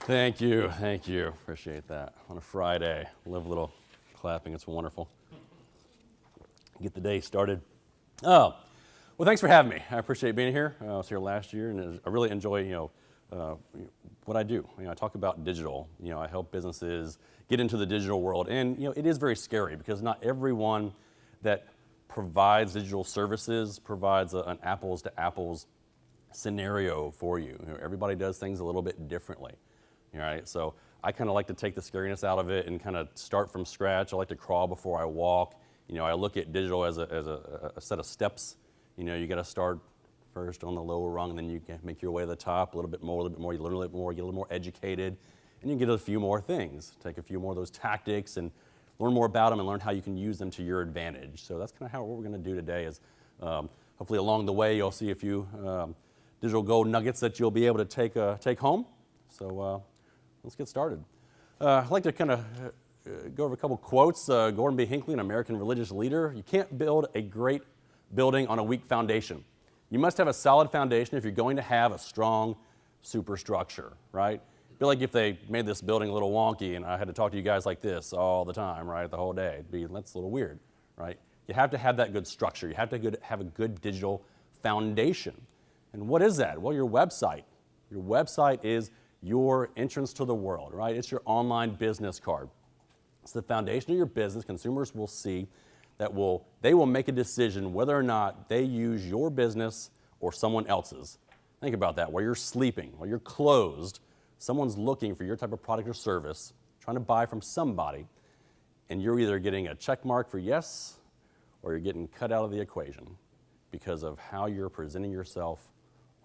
Thank you, thank you. Appreciate that. On a Friday, love a little clapping. It's wonderful. Get the day started. Oh, well, thanks for having me. I appreciate being here. I was here last year, and I really enjoy, what I do. I talk about digital. I help businesses get into the digital world, and it is very scary because not everyone that provides digital services provides an apples to apples scenario for you. Everybody does things a little bit differently. Right? So I kind of like to take the scariness out of it and kind of start from scratch. I like to crawl before I walk. I look at digital as a set of steps. You got to start first on the lower rung, and then you can make your way to the top a little bit more, you learn a little bit more, you get a little more educated, and you get a few more things. Take a few more of those tactics and learn more about them and learn how you can use them to your advantage. So that's kind of what we're going to do today is hopefully along the way you'll see a few digital gold nuggets that you'll be able to take home. So let's get started. I'd like to kind of go over a couple quotes. Gordon B. Hinckley, an American religious leader. You can't build a great building on a weak foundation. You must have a solid foundation if you're going to have a strong superstructure, right? It'd be like if they made this building a little wonky and I had to talk to you guys like this all the time, right, the whole day. That's a little weird, right? You have to have that good structure. You have to have a good digital foundation. And what is that? Well, your website. Your website is your entrance to the world, right? It's your online business card. It's the foundation of your business. Consumers will see that they will make a decision whether or not they use your business or someone else's. Think about that. While you're sleeping, while you're closed, someone's looking for your type of product or service, trying to buy from somebody, and you're either getting a check mark for yes or you're getting cut out of the equation because of how you're presenting yourself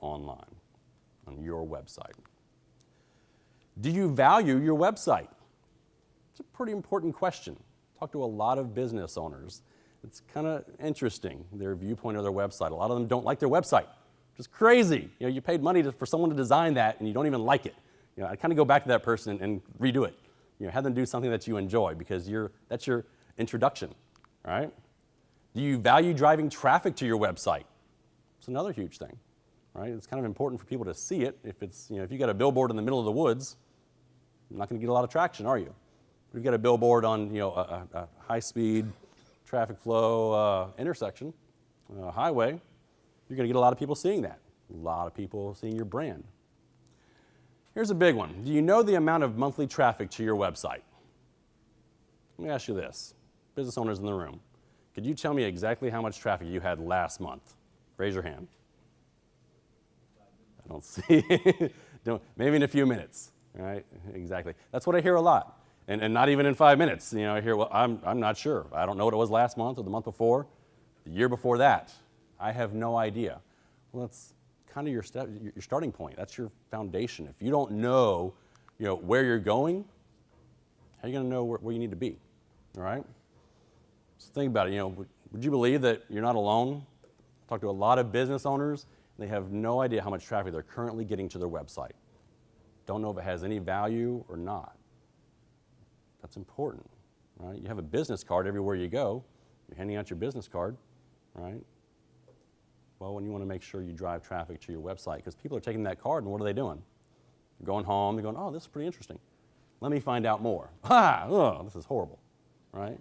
online, on your website. Do you value your website? It's a pretty important question. Talk to a lot of business owners. It's kind of interesting, their viewpoint of their website. A lot of them don't like their website, which is crazy. You paid money for someone to design that and you don't even like it. I kind of go back to that person and redo it. Have them do something that you enjoy because that's your introduction, right? Do you value driving traffic to your website? It's another huge thing, right? It's kind of important for people to see it. If you got a billboard in the middle of the woods, you're not going to get a lot of traction, are you? If you've got a billboard on a high-speed traffic flow intersection, highway, you're going to get a lot of people seeing that. A lot of people seeing your brand. Here's a big one. Do you know the amount of monthly traffic to your website? Let me ask you this. Business owners in the room, could you tell me exactly how much traffic you had last month? Raise your hand. I don't see. Maybe in a few minutes. Right? Exactly. That's what I hear a lot. And not even in 5 minutes. I hear, well, I'm not sure. I don't know what it was last month or the month before, the year before that. I have no idea. Well, that's kind of your starting point. That's your foundation. If you don't know, where you're going, how are you going to know where you need to be? All right? So think about it. Would you believe that you're not alone? I talk to a lot of business owners. They have no idea how much traffic they're currently getting to their website. Don't know if it has any value or not. That's important, right? You have a business card everywhere you go. You're handing out your business card, right? Well, when you want to make sure you drive traffic to your website, because people are taking that card and what are they doing? They're going home, they're going, oh, this is pretty interesting. Let me find out more. Oh, this is horrible, right?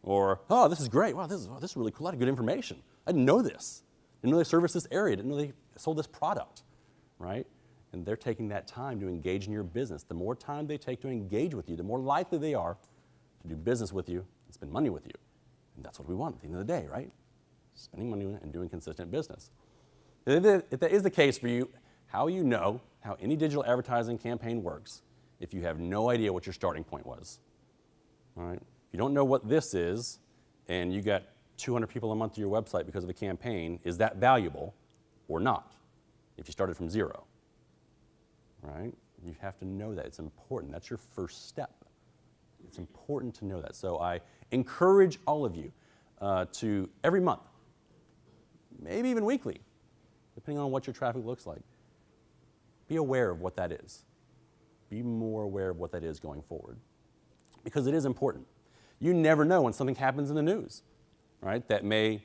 Or, oh, this is great. Wow, this is really cool. A lot of good information. I didn't know this. Didn't know they service this area. Didn't know they sold this product, right? And they're taking that time to engage in your business. The more time they take to engage with you, the more likely they are to do business with you and spend money with you. And that's what we want at the end of the day, right? Spending money and doing consistent business. If that is the case for you, how you know how any digital advertising campaign works if you have no idea what your starting point was. All right? If you don't know what this is and you got 200 people a month to your website because of a campaign, is that valuable or not if you started from zero? Right? You have to know that. It's important. That's your first step. It's important to know that. So I encourage all of you to every month, maybe even weekly, depending on what your traffic looks like, be aware of what that is. Be more aware of what that is going forward. Because it is important. You never know when something happens in the news, right, that may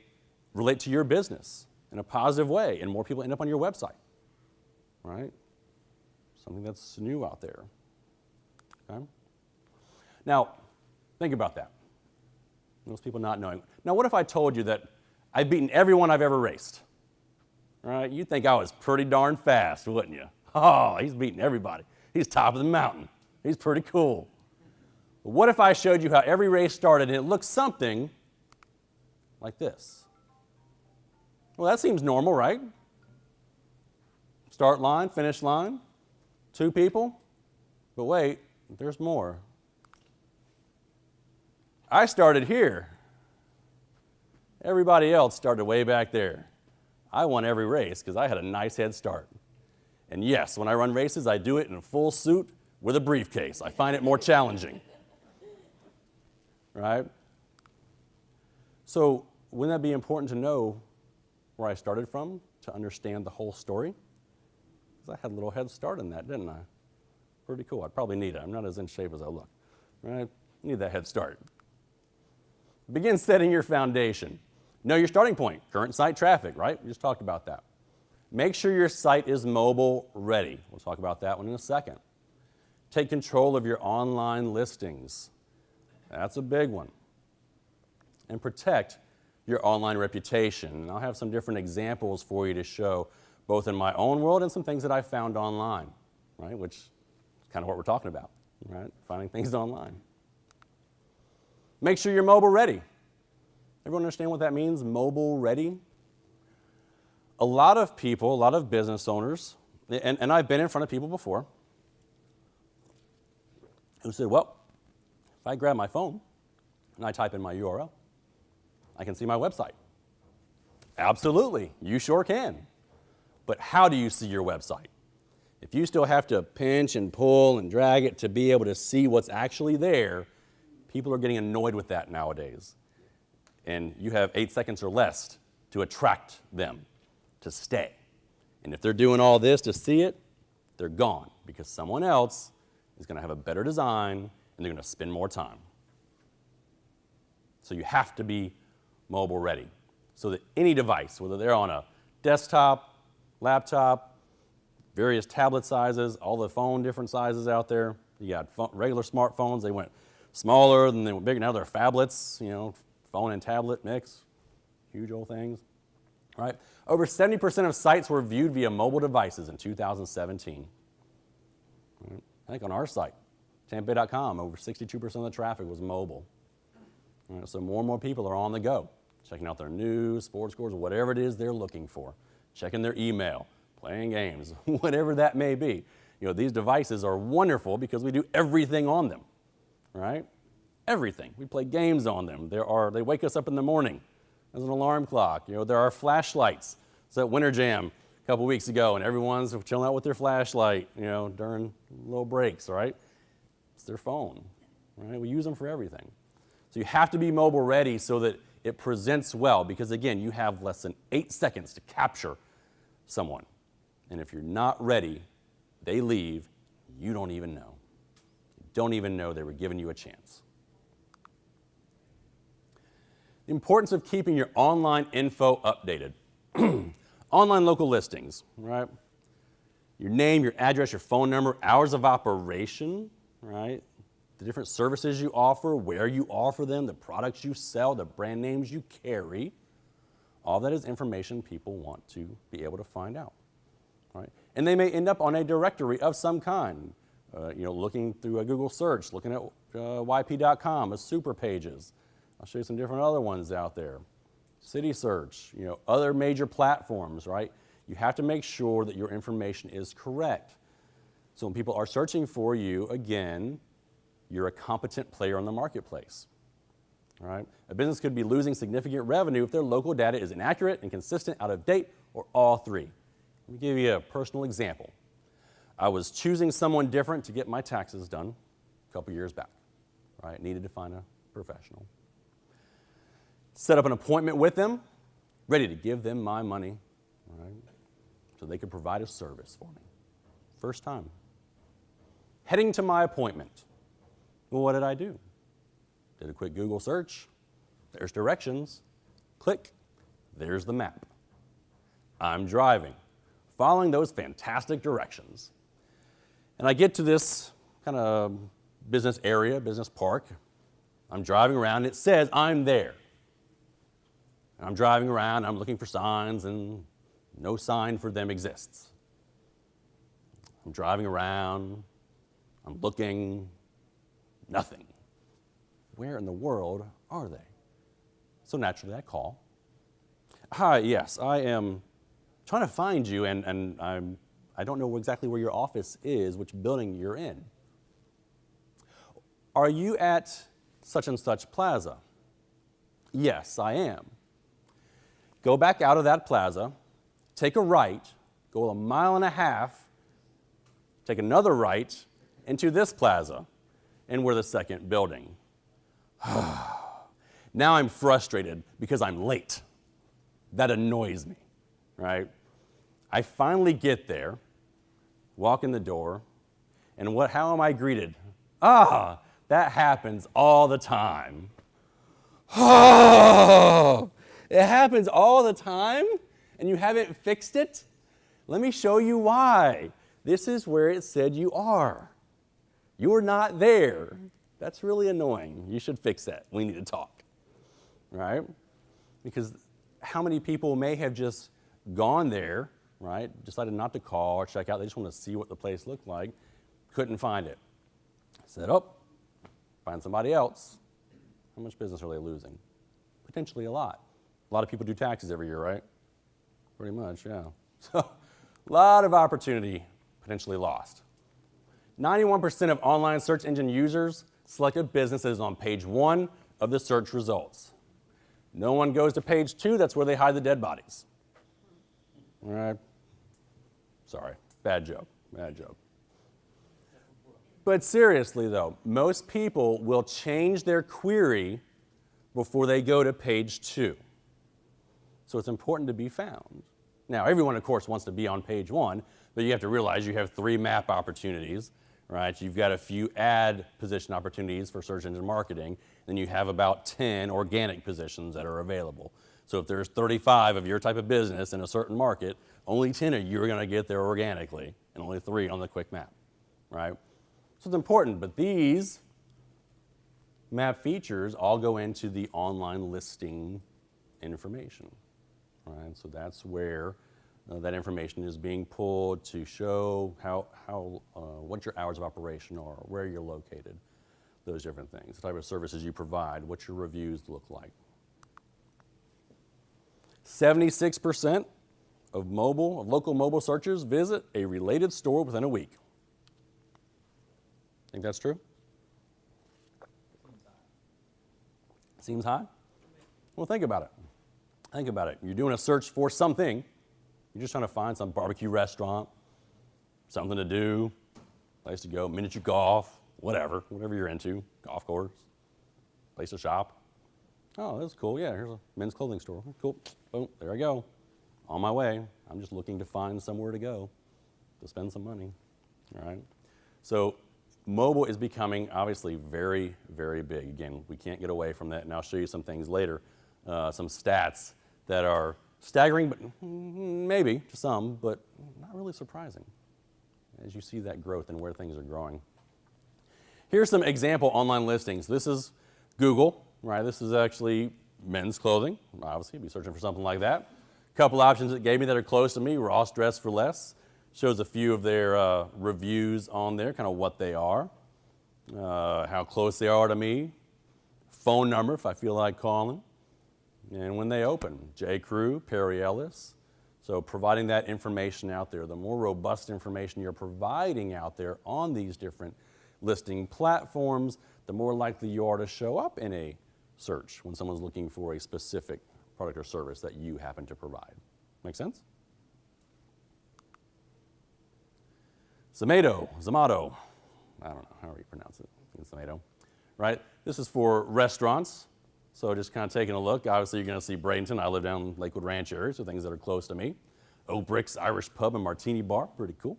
relate to your business in a positive way, and more people end up on your website, right? Something that's new out there. Okay? Now, think about that. Most people not knowing. Now, what if I told you that I've beaten everyone I've ever raced? All right? You'd think I was pretty darn fast, wouldn't you? Oh, he's beating everybody. He's top of the mountain. He's pretty cool. But what if I showed you how every race started and it looked something like this? Well, that seems normal, right? Start line, finish line, 2 people. But wait, there's more. I started here. Everybody else started way back there. I won every race because I had a nice head start. And yes, when I run races, I do it in a full suit with a briefcase. I find it more challenging. Right? So wouldn't that be important to know where I started from to understand the whole story? Because I had a little head start in that, didn't I? Pretty cool. I probably need it. I'm not as in shape as I look. Right? Need that head start. Begin setting your foundation. Know your starting point, current site traffic, right? We just talked about that. Make sure your site is mobile ready. We'll talk about that one in a second. Take control of your online listings. That's a big one. And protect your online reputation. And I'll have some different examples for you to show, both in my own world and some things that I found online, right? Which is kind of what we're talking about, right? Finding things online. Make sure you're mobile ready. Everyone understand what that means, mobile ready? A lot of people, a lot of business owners, and I've been in front of people before, who said, well, if I grab my phone and I type in my URL, I can see my website. Absolutely, you sure can. But how do you see your website? If you still have to pinch and pull and drag it to be able to see what's actually there, people are getting annoyed with that nowadays. And you have 8 seconds or less to attract them to stay. And if they're doing all this to see it, they're gone because someone else is going to have a better design and they're going to spend more time. So you have to be mobile ready so that any device, whether they're on a desktop, laptop, various tablet sizes, all the phone different sizes out there. You got regular smartphones, they went smaller, then they went bigger. Now they're phablets, phone and tablet mix, huge old things, right? Over 70% of sites were viewed via mobile devices in 2017. Right? I think on our site, TampaBay.com, over 62% of the traffic was mobile. Right? So more and more people are on the go, checking out their news, sports scores, whatever it is they're looking for, checking their email, playing games, whatever that may be. These devices are wonderful because we do everything on them, right? Everything. We play games on them. They wake us up in the morning as an alarm clock. There are flashlights. So at Winter Jam a couple weeks ago, and everyone's chilling out with their flashlight, during little breaks, right? It's their phone, right? We use them for everything. So you have to be mobile ready so that it presents well because, again, you have less than 8 seconds to capture someone. And if you're not ready, they leave, you don't even know. You don't even know they were giving you a chance. The importance of keeping your online info updated. Online local listings, right? Your name, your address, your phone number, hours of operation, right? The different services you offer, where you offer them, the products you sell, the brand names you carry. All that is information people want to be able to find out, right? And they may end up on a directory of some kind, looking through a Google search, looking at yp.com, as super pages. I'll show you some different other ones out there. City Search, other major platforms, right? You have to make sure that your information is correct. So when people are searching for you, again, you're a competent player in the marketplace, all right? A business could be losing significant revenue if their local data is inaccurate, inconsistent, out of date, or all three. Let me give you a personal example. I was choosing someone different to get my taxes done a couple years back, right? Needed to find a professional. Set up an appointment with them, ready to give them my money, right? So they could provide a service for me. First time. Heading to my appointment. Well, what did I do? Did a quick Google search. There's directions. Click. There's the map. I'm driving, following those fantastic directions. And I get to this kind of business area, business park. I'm driving around, it says I'm there. And I'm driving around, I'm looking for signs, and no sign for them exists. I'm driving around, I'm looking, nothing. Where in the world are they? So naturally I call. Hi, yes, I am trying to find you, and I don't know exactly where your office is, which building you're in. Are you at such and such plaza? Yes, I am. Go back out of that plaza, take a right, go 1.5 miles, take another right into this plaza, and we're the second building. Now I'm frustrated because I'm late. That annoys me, right? I finally get there, walk in the door, and how am I greeted? That happens all the time. It happens all the time, and you haven't fixed it? Let me show you why. This is where it said you are. You're not there. That's really annoying. You should fix that. We need to talk, right? Because how many people may have just gone there, right, decided not to call or check out. They just want to see what the place looked like, couldn't find it. Said, find somebody else. How much business are they losing? Potentially a lot. A lot of people do taxes every year, right? Pretty much, yeah. So a lot of opportunity potentially lost. 91% of online search engine users select a business that is on page 1 of the search results. No one goes to page 2, that's where they hide the dead bodies. All right? Sorry, bad joke. But seriously though, most people will change their query before they go to page 2. So it's important to be found. Now, everyone, of course, wants to be on page 1, but you have to realize you have 3 map opportunities, right? You've got a few ad position opportunities for search engine marketing, then you have about 10 organic positions that are available. So if there's 35 of your type of business in a certain market, only 10 of you are going to get there organically, and only 3 on the quick map, right? So it's important, but these map features all go into the online listing information, right? So that's where that information is being pulled to show what your hours of operation are, where you're located, those different things, the type of services you provide, what your reviews look like. 76% of local mobile searchers visit a related store within a week. Think that's true? Seems high? Well, think about it. Think about it. You're doing a search for something. You're just trying to find some barbecue restaurant, something to do, place to go, miniature golf, whatever you're into, golf course, place to shop. Oh, that's cool. Yeah, here's a men's clothing store. Cool. Boom, there I go. On my way. I'm just looking to find somewhere to go to spend some money. All right. So mobile is becoming obviously very, very big. Again, we can't get away from that, and I'll show you some things later, some stats that are staggering, but maybe to some, but not really surprising as you see that growth and where things are growing. Here's some example online listings. This is Google, right? This is actually men's clothing. Obviously, you'd be searching for something like that. A couple options it gave me that are close to me. Ross Dress for Less. Shows a few of their reviews on there, kind of what they are, how close they are to me, phone number if I feel like calling, and when they open. J. Crew, Perry Ellis. So providing that information out there, the more robust information you're providing out there on these different listing platforms, the more likely you are to show up in a search when someone's looking for a specific product or service that you happen to provide. Make sense? Zomato, I don't know, however you pronounce it, it's Zomato, right? This is for restaurants, so just kind of taking a look. Obviously, you're going to see Bradenton. I live down Lakewood Ranch area, so things that are close to me. Oak Bricks Irish Pub and Martini Bar, pretty cool.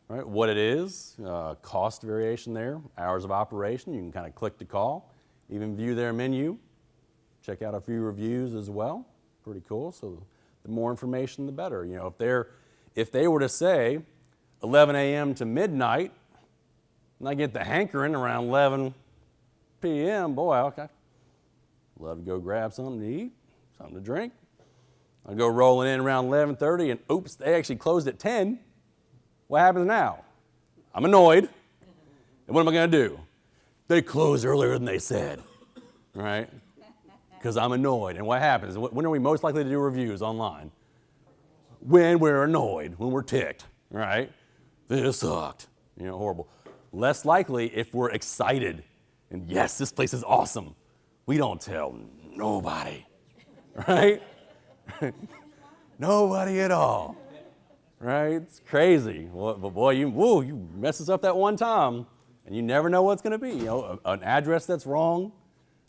Right? What it is, cost variation there, hours of operation. You can kind of click to call, even view their menu, check out a few reviews as well. Pretty cool. So the more information, the better. You know, if they were to say 11 a.m. to midnight, and I get the hankering around 11 p.m., boy, okay. Love to go grab something to eat, something to drink. I go rolling in around 11:30, and oops, they actually closed at 10. What happens now? I'm annoyed. And what am I going to do? They closed earlier than they said, right? Because I'm annoyed. And what happens? When are we most likely to do reviews online? When we're annoyed, when we're ticked, right? This sucked, horrible. Less likely if we're excited and yes, this place is awesome. We don't tell nobody, right? Nobody at all, right? It's crazy. But boy, you mess us up that one time, and you never know what's going to be. An address that's wrong.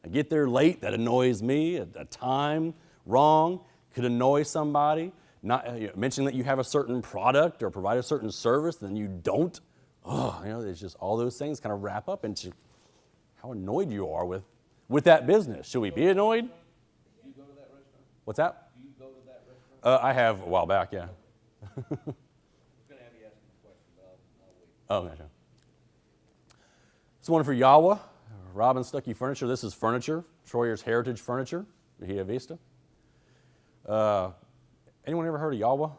I get there late, that annoys me. A time wrong could annoy somebody. Not mentioning that you have a certain product or provide a certain service, then you don't. It's just all those things kind of wrap up into how annoyed you are with that business. Should we be annoyed? Do you go to that restaurant? What's that? Do you go to that restaurant? I have a while back, yeah. I was going to have you ask me a question, but I'll wait. Oh, gotcha. This one for Yawa, Robin Stuckey Furniture. This is furniture, Troyer's Heritage Furniture, Bahia Vista. Anyone ever heard of Yawa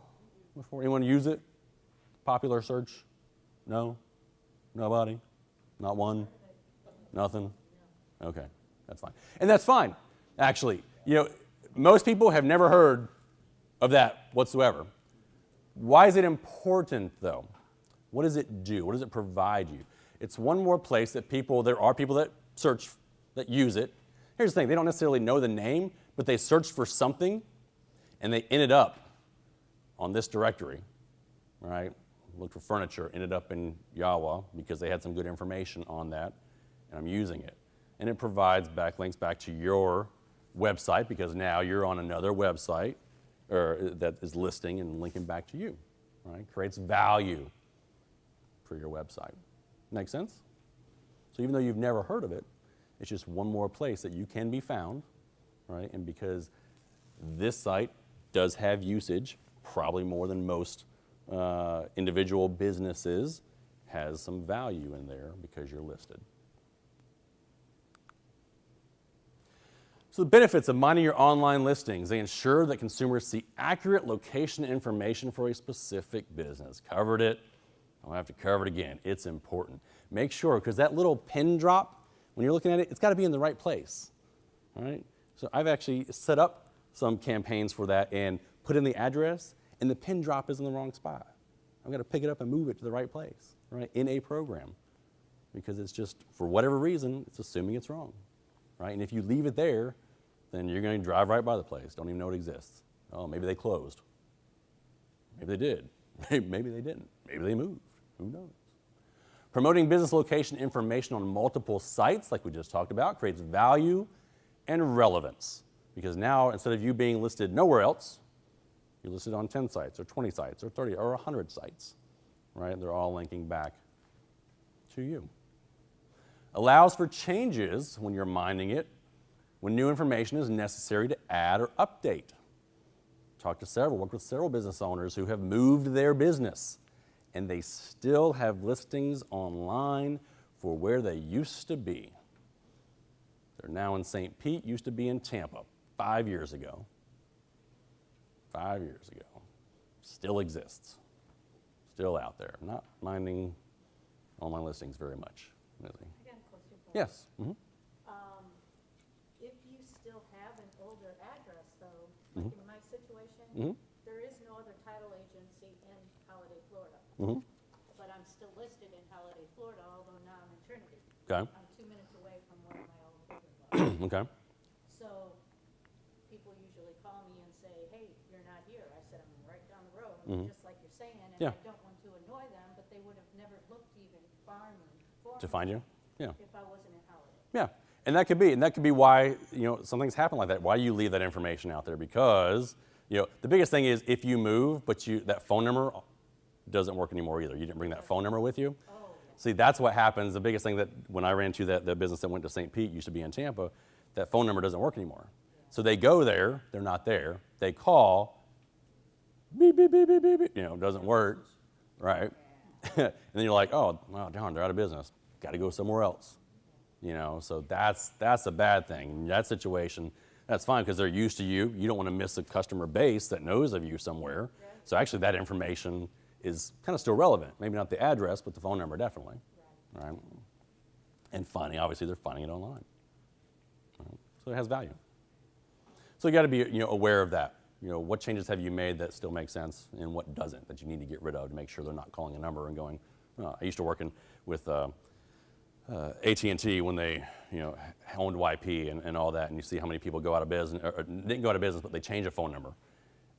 before? Anyone use it? Popular search? No? Nobody? Not one? Nothing? Okay, that's fine. And that's fine, actually. Most people have never heard of that whatsoever. Why is it important, though? What does it do? What does it provide you? It's one more place that there are people that search, that use it. Here's the thing, they don't necessarily know the name, but they searched for something, and they ended up on this directory, right? Looked for furniture, ended up in Yawa because they had some good information on that, and I'm using it. And it provides backlinks back to your website because now you're on another website that is listing and linking back to you, right? Creates value for your website. Make sense? So even though you've never heard of it, it's just one more place that you can be found, right? And because this site does have usage, probably more than most individual businesses, has some value in there because you're listed. So the benefits of minding your online listings, they ensure that consumers see accurate location information for a specific business. Covered it, I don't have to cover it again. It's important. Make sure, because that little pin drop, when you're looking at it, it's got to be in the right place, right? So I've actually set up some campaigns for that and put in the address, and the pin drop is in the wrong spot. I've got to pick it up and move it to the right place, right, in a program, because it's just, for whatever reason, it's assuming it's wrong, right? And if you leave it there, then you're going to drive right by the place, don't even know it exists. Oh, maybe they closed. Maybe they did. Maybe they didn't. Maybe they moved. Who knows? Promoting business location information on multiple sites, like we just talked about, creates value and relevance. Because now, instead of you being listed nowhere else, you're listed on 10 sites, or 20 sites, or 30, or 100 sites, right? They're all linking back to you. Allows for changes when you're minding it, when new information is necessary to add or update. Worked with several business owners who have moved their business, and they still have listings online for where they used to be. They're now in St. Pete, used to be in Tampa 5 years ago. 5 years ago. Still exists. Still out there. Not minding online listings very much. Really. I got a question. Yes. Mm-hmm. If you still have an older address, though, like in my situation, there is no other title agency in Holiday, Florida. But I'm still listed in Holiday, Florida, although now I'm in Trinity. Okay. I'm 2 minutes away from where my old building was. Okay. So people usually call me and say, hey, you're not here. I said, I'm right down the road, just like you're saying, and Yeah. I don't want to annoy them, but they would have never looked even far for To me find you? Yeah. if I wasn't in Holiday. Yeah. And that could be why, some things happen like that. Why you leave that information out there? Because, the biggest thing is if you move, but that phone number doesn't work anymore either. You didn't bring that phone number with you. Oh, yeah. See, that's what happens. The biggest thing that when I ran to the business that went to St. Pete, used to be in Tampa, that phone number doesn't work anymore. So they go there, they're not there. They call, beep, beep, beep, beep, beep, beep, it doesn't work, right? And then you're like, oh, wow, darn, they're out of business. got to go somewhere else. So that's a bad thing. In that situation, that's fine because they're used to you. You don't want to miss a customer base that knows of you somewhere. Right. So actually that information is kind of still relevant. Maybe not the address, but the phone number definitely. Right? And obviously they're finding it online. Right? So it has value. So you got to be aware of that. What changes have you made that still make sense and what doesn't that you need to get rid of to make sure they're not calling a number and going, I used to work with AT&T when they owned YP and all that, and you see how many people go out of business, or didn't go out of business, but they change a phone number.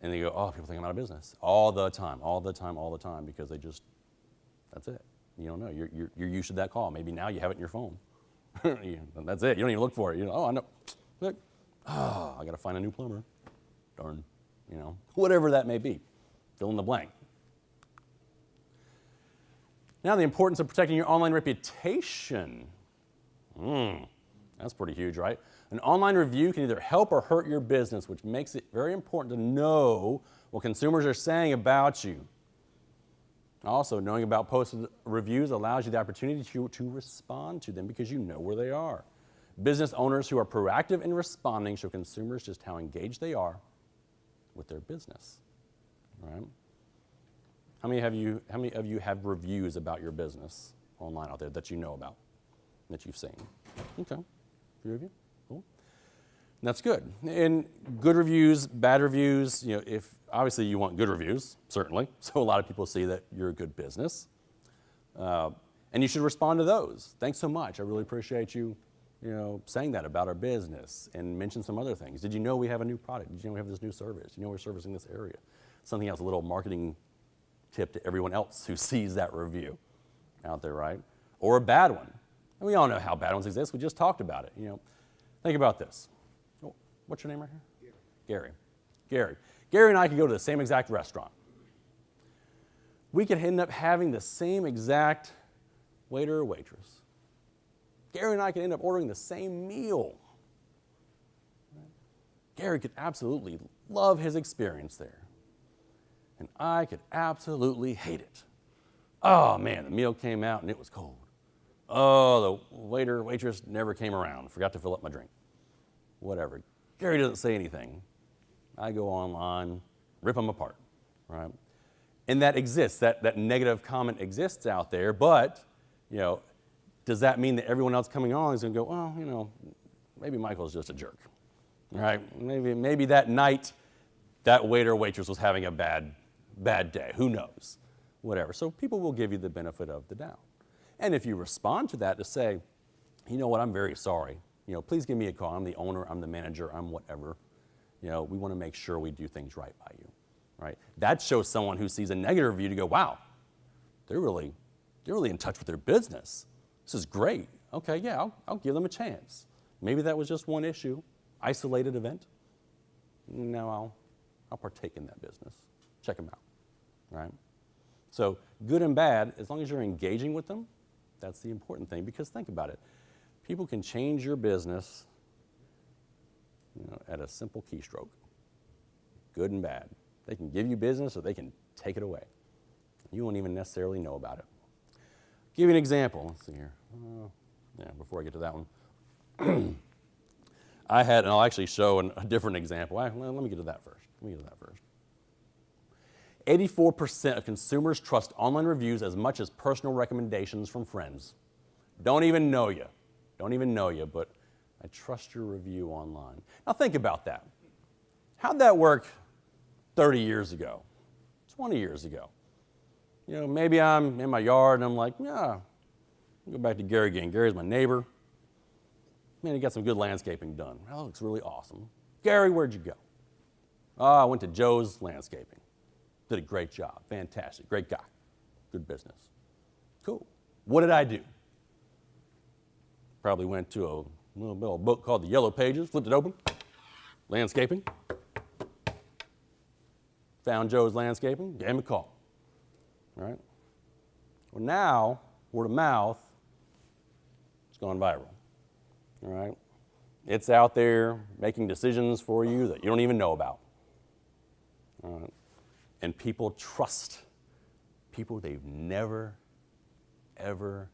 And they go, oh, people think I'm out of business. All the time, because that's it. You don't know. You're used to that call. Maybe now you have it in your phone. That's it. You don't even look for it. I know. Look, I got to find a new plumber. Darn, whatever that may be. Fill in the blank. Now, the importance of protecting your online reputation. That's pretty huge, right? An online review can either help or hurt your business, which makes it very important to know what consumers are saying about you. Also, knowing about posted reviews allows you the opportunity to respond to them because you know where they are. Business owners who are proactive in responding show consumers just how engaged they are with their business. Right? How many of you have reviews about your business online out there that you know about, that you've seen? Okay, few of you, cool. And that's good. And good reviews, bad reviews, if obviously you want good reviews, certainly, so a lot of people see that you're a good business. And you should respond to those. Thanks so much, I really appreciate you, saying that about our business, and mention some other things. Did you know we have a new product? Did you know we have this new service? Did you know we're servicing this area? Something else, a little marketing tip to everyone else who sees that review out there, right? Or a bad one. And we all know how bad ones exist. We just talked about it. Think about this. Oh, what's your name right here? Gary. Gary and I could go to the same exact restaurant. We could end up having the same exact waiter or waitress. Gary and I could end up ordering the same meal. Gary could absolutely love his experience there. And I could absolutely hate it. Oh man, the meal came out and it was cold. Oh, the waiter, waitress never came around. Forgot to fill up my drink. Whatever. Gary doesn't say anything. I go online, rip them apart, right? And that exists, that negative comment exists out there, but, does that mean that everyone else coming on is going to go, well, maybe Michael's just a jerk, right? Maybe that night, that waiter or waitress was having a bad day. Who knows? Whatever. So people will give you the benefit of the doubt. And if you respond to that to say, you know what, I'm very sorry. Please give me a call. I'm the owner, I'm the manager, I'm whatever. We want to make sure we do things right by you, right? That shows someone who sees a negative review to go, wow, they're really in touch with their business. This is great. Okay, yeah, I'll give them a chance. Maybe that was just one issue, isolated event. Now I'll partake in that business. Check them out, right? So good and bad, as long as you're engaging with them, that's the important thing, because think about it. People can change your business at a simple keystroke, good and bad. They can give you business or they can take it away. You won't even necessarily know about it. Give you an example. Let's see here. Before I get to that one. And I'll actually show a different example. Let me get to that first. 84% of consumers trust online reviews as much as personal recommendations from friends. Don't even know you, but I trust your review online. Now think about that. How'd that work 30 years ago, 20 years ago? Maybe I'm in my yard and I'm like, yeah, I'll go back to Gary again. Gary's my neighbor. Man, he got some good landscaping done. That looks really awesome. Gary, where'd you go? Oh, I went to Joe's Landscaping. Did a great job. Fantastic. Great guy. Good business. Cool. What did I do? Probably went to a little book called The Yellow Pages, flipped it open, landscaping. Found Joe's Landscaping, gave him a call. Right? Well, now, word of mouth, it's gone viral. All right? It's out there making decisions for you that you don't even know about. All right? And people trust people they've never, ever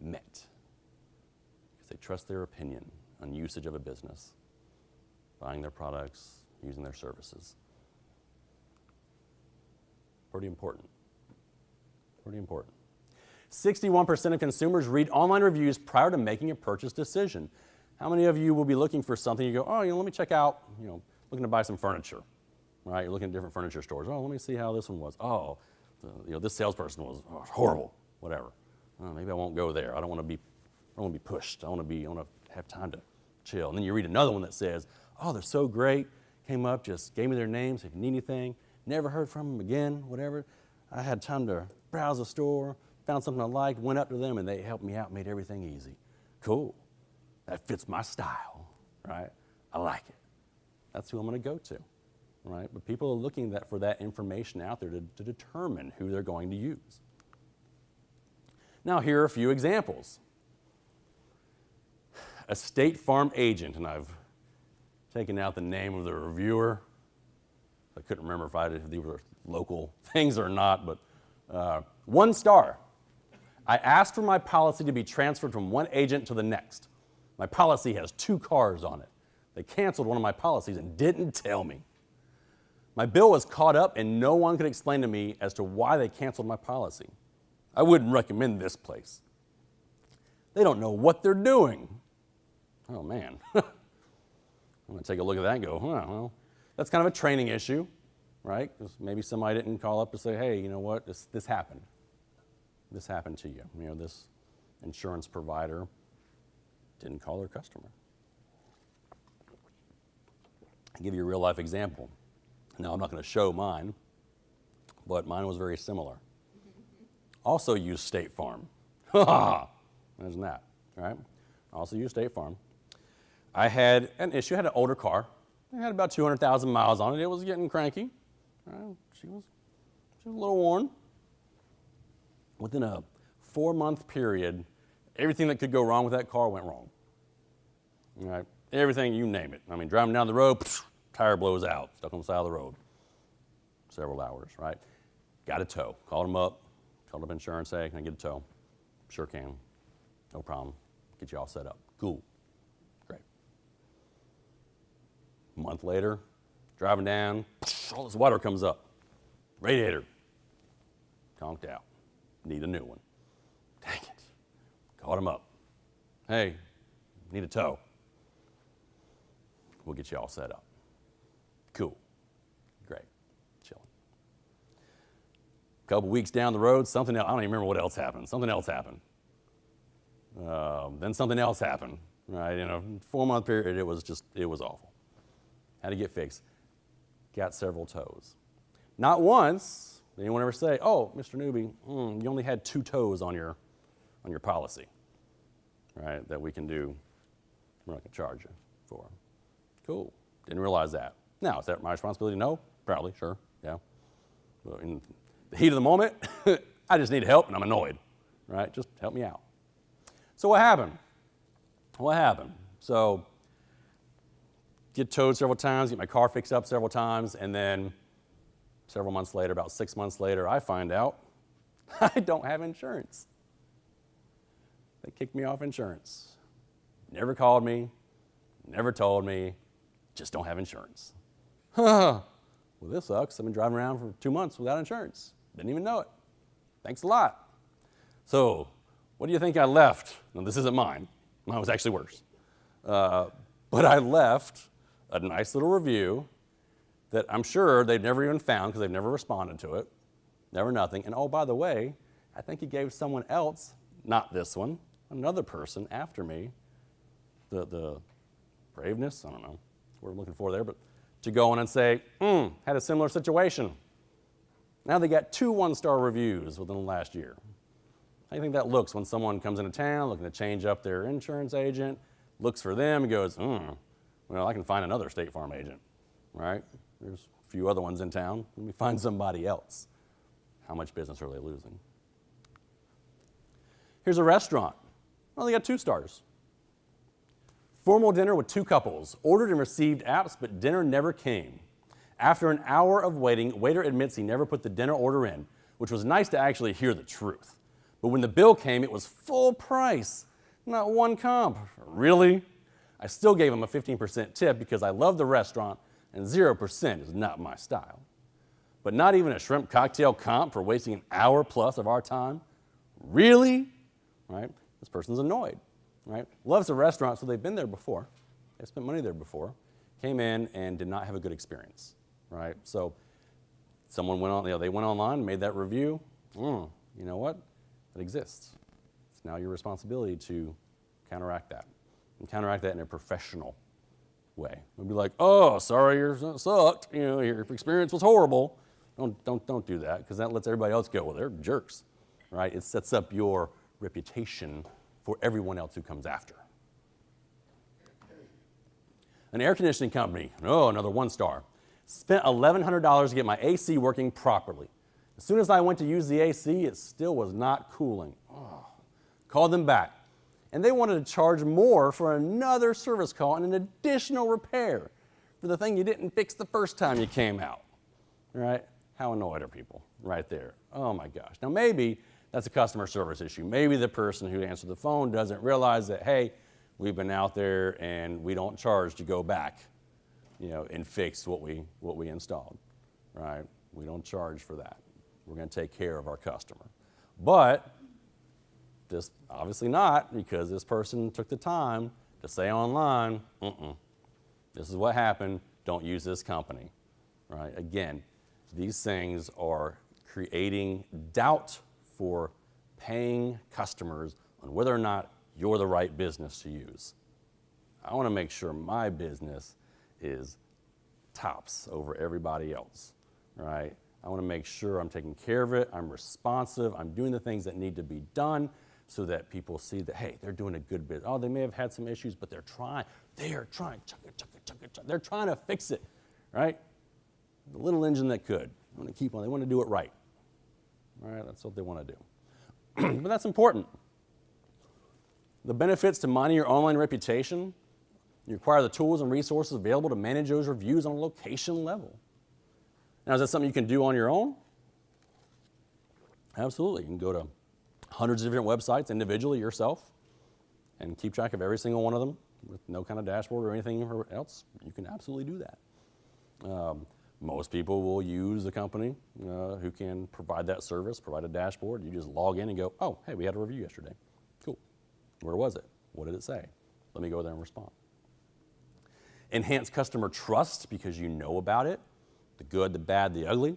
met because they trust their opinion on usage of a business, buying their products, using their services. Pretty important. Pretty important. 61% of consumers read online reviews prior to making a purchase decision. How many of you will be looking for something, you go, oh, let me check out, looking to buy some furniture, right? You're looking at different furniture stores. Oh, let me see how this one was. Oh, this salesperson was horrible, whatever. Maybe I won't go there. I don't want to be pushed. I want to have time to chill. And then you read another one that says, oh, they're so great. Came up, just gave me their names. If you need anything, never heard from them again, whatever. I had time to browse the store, found something I liked, went up to them, and they helped me out, made everything easy. Cool. That fits my style, right? I like it. That's who I'm going to go to, right? But people are looking for that information out there to determine who they're going to use. Now, here are a few examples. A State Farm agent, and I've taken out the name of the reviewer. I couldn't remember if these were local things or not, but 1 star. I asked for my policy to be transferred from one agent to the next. My policy has 2 cars on it. They canceled one of my policies and didn't tell me. My bill was caught up and no one could explain to me as to why they canceled my policy. I wouldn't recommend this place. They don't know what they're doing. Oh man. I'm going to take a look at that and go, well, that's kind of a training issue, right? Because maybe somebody didn't call up to say, hey, you know what, this happened. This happened to you. This insurance provider didn't call their customer. I'll give you a real life example. Now, I'm not going to show mine, but mine was very similar. Also used State Farm. Imagine that, right? Also used State Farm. I had an issue. I had an older car. It had about 200,000 miles on it. It was getting cranky. She was a little worn. Within a 4-month period, everything that could go wrong with that car went wrong. All right? Everything, you name it. Driving down the road, tire blows out, stuck on the side of the road. Several hours, right? Got a tow. Called them up. Called up insurance. Hey, can I get a tow? Sure can. No problem. Get you all set up. Cool. Great. A month later, driving down, all this water comes up. Radiator. Conked out. Need a new one. Dang it. Called him up. Hey, need a tow. We'll get you all set up. Cool. Great. Chilling. A couple weeks down the road, something else, I don't even remember what else happened. Something else happened. Then something else happened. Right? In a 4-month period, it was awful. Had to get fixed. Got several tows. Not once did anyone ever say, oh, Mr. Newby, you only had 2 tows on your policy, right, that we can do, we're not going to charge you for. Cool. Didn't realize that. Now, is that my responsibility? No. Probably. Sure. Yeah. But in the heat of the moment, I just need help and I'm annoyed, right? Just help me out. So what happened? So get towed several times, get my car fixed up several times, and then several months later, about 6 months later, I find out I don't have insurance. They kicked me off insurance. Never called me, never told me, just don't have insurance. Well, this sucks. I've been driving around for 2 months without insurance. Didn't even know it. Thanks a lot. So, what do you think I left? Now, this isn't mine. Mine was actually worse. But I left a nice little review that I'm sure they've never even found because they've never responded to it. Never nothing. And oh, by the way, I think he gave someone else, not this one, another person after me, the braveness, I don't know what I'm looking for there, but to go in and say, had a similar situation. Now they got 2 1-star reviews within the last year. How do you think that looks when someone comes into town looking to change up their insurance agent, looks for them and goes, well, I can find another State Farm agent, right? There's a few other ones in town. Let me find somebody else. How much business are they losing? Here's a restaurant. Well, they got 2 stars. Formal dinner with 2 couples. Ordered and received apps, but dinner never came. After an hour of waiting, waiter admits he never put the dinner order in, which was nice to actually hear the truth. But when the bill came, it was full price, not one comp. Really? I still gave him a 15% tip because I love the restaurant and 0% is not my style. But not even a shrimp cocktail comp for wasting an hour plus of our time? Really? Right? This person's annoyed, right? Loves the restaurant, so they've been there before. They spent money there before, came in and did not have a good experience, right? So someone went on, they went online, made that review. You know what? It exists. It's now your responsibility to counteract that, and counteract that in a professional way. We'll be like, oh, sorry, yours sucked. You know, your experience was horrible. Don't do that, because that lets everybody else go, well, they're jerks, right? It sets up your reputation for everyone else who comes after. An air conditioning company, another 1-star, spent $1,100 to get my AC working properly. As soon as I went to use the AC, it still was not cooling. Called them back, and they wanted to charge more for another service call and an additional repair for the thing you didn't fix the first time you came out, right? How annoyed are people right there? Oh my gosh. Now maybe that's a customer service issue. Maybe the person who answered the phone doesn't realize that, hey, we've been out there and we don't charge to go back, and fix what we installed, right? We don't charge for that. We're going to take care of our customer. But this obviously not, because this person took the time to say online, this is what happened, don't use this company, right? Again, these things are creating doubt for paying customers on whether or not you're the right business to use. I want to make sure my business is tops over everybody else, right? I want to make sure I'm taking care of it, I'm responsive, I'm doing the things that need to be done so that people see that, hey, they're doing a good bit. Oh, they may have had some issues, but they're trying, they're trying to fix it, right? The little engine that could. They want to keep on, they want to do it right. All right, that's what they want to do. But that's important. The benefits to minding your online reputation, you acquire the tools and resources available to manage those reviews on a location level. Now, is that something you can do on your own? Absolutely. You can go to hundreds of different websites individually yourself and keep track of every single one of them with no kind of dashboard or anything else. You can absolutely do that. Most people will use a company who can provide that service, provide a dashboard. You just log in and go, oh, hey, we had a review yesterday. Cool. Where was it? What did it say? Let me go there and respond. Enhance customer trust because you know about it, the good, the bad, the ugly.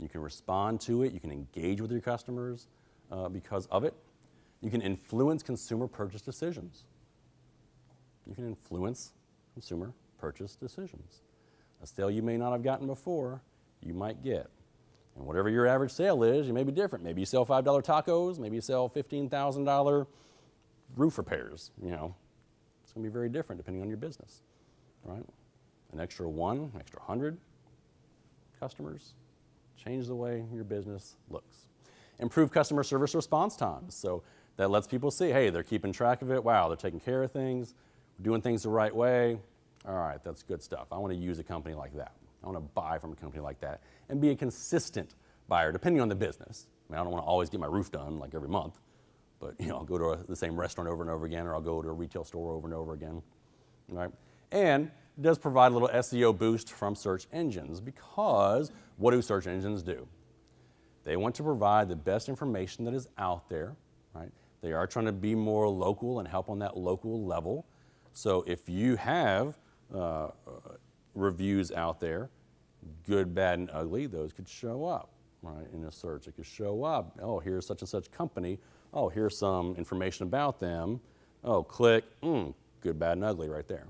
You can respond to it. You can engage with your customers because of it. You can influence consumer purchase decisions. You can influence consumer purchase decisions. A sale you may not have gotten before, you might get. And whatever your average sale is, you may be different. Maybe you sell $5 tacos. Maybe you sell $15,000 roof repairs. It's going to be very different depending on your business, right? An extra 1, extra 100 customers change the way your business looks. Improve customer service response times. So that lets people see, hey, they're keeping track of it. Wow, they're taking care of things, doing things the right way. All right, that's good stuff. I want to use a company like that. I want to buy from a company like that and be a consistent buyer, depending on the business. I don't want to always get my roof done like every month, but I'll go to the same restaurant over and over again, or I'll go to a retail store over and over again, right? And it does provide a little SEO boost from search engines, because what do search engines do? They want to provide the best information that is out there, right? They are trying to be more local and help on that local level. So if you have reviews out there, good, bad, and ugly, those could show up, right, in a search. It could show up, oh, here's such and such company. Oh, here's some information about them. Oh, click, good, bad, and ugly right there,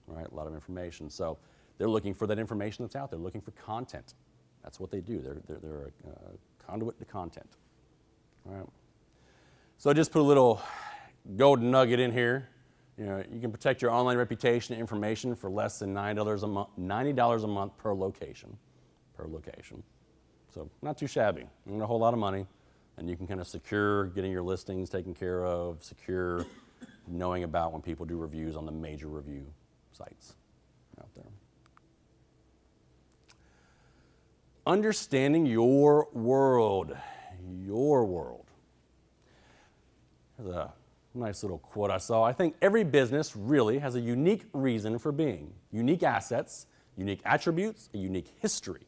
right? A lot of information. So they're looking for that information that's out there, looking for content. That's what they do. They're a conduit to content, all right? So I just put a little golden nugget in here. You can protect your online reputation and information for less than $90 a month per location. So not too shabby, not a whole lot of money, and you can kind of secure getting your listings taken care of, secure knowing about when people do reviews on the major review sites out there. Understanding your world. There's a nice little quote I saw. I think every business really has a unique reason for being, unique assets, unique attributes, a unique history.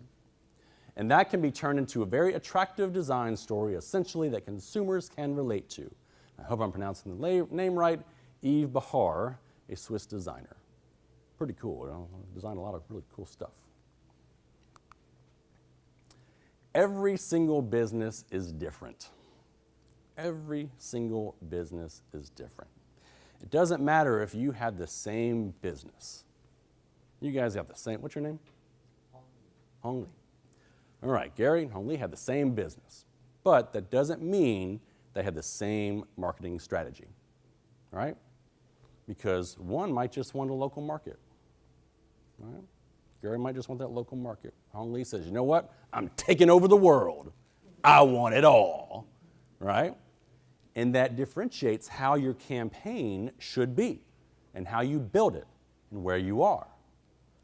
And that can be turned into a very attractive design story, essentially, that consumers can relate to. I hope I'm pronouncing the name right. Yves Bahar, a Swiss designer. Pretty cool. You know? Designed a lot of really cool stuff. Every single business is different. Every single business is different. It doesn't matter if you have the same business. You guys have the same, what's your name? Hong Lee. All right, Gary and Hong Lee have the same business, but that doesn't mean they have the same marketing strategy, all right? Because one might just want a local market, all right? Gary might just want that local market. Hong Lee says, you know what? I'm taking over the world. I want it all, right? And that differentiates how your campaign should be and how you build it and where you are,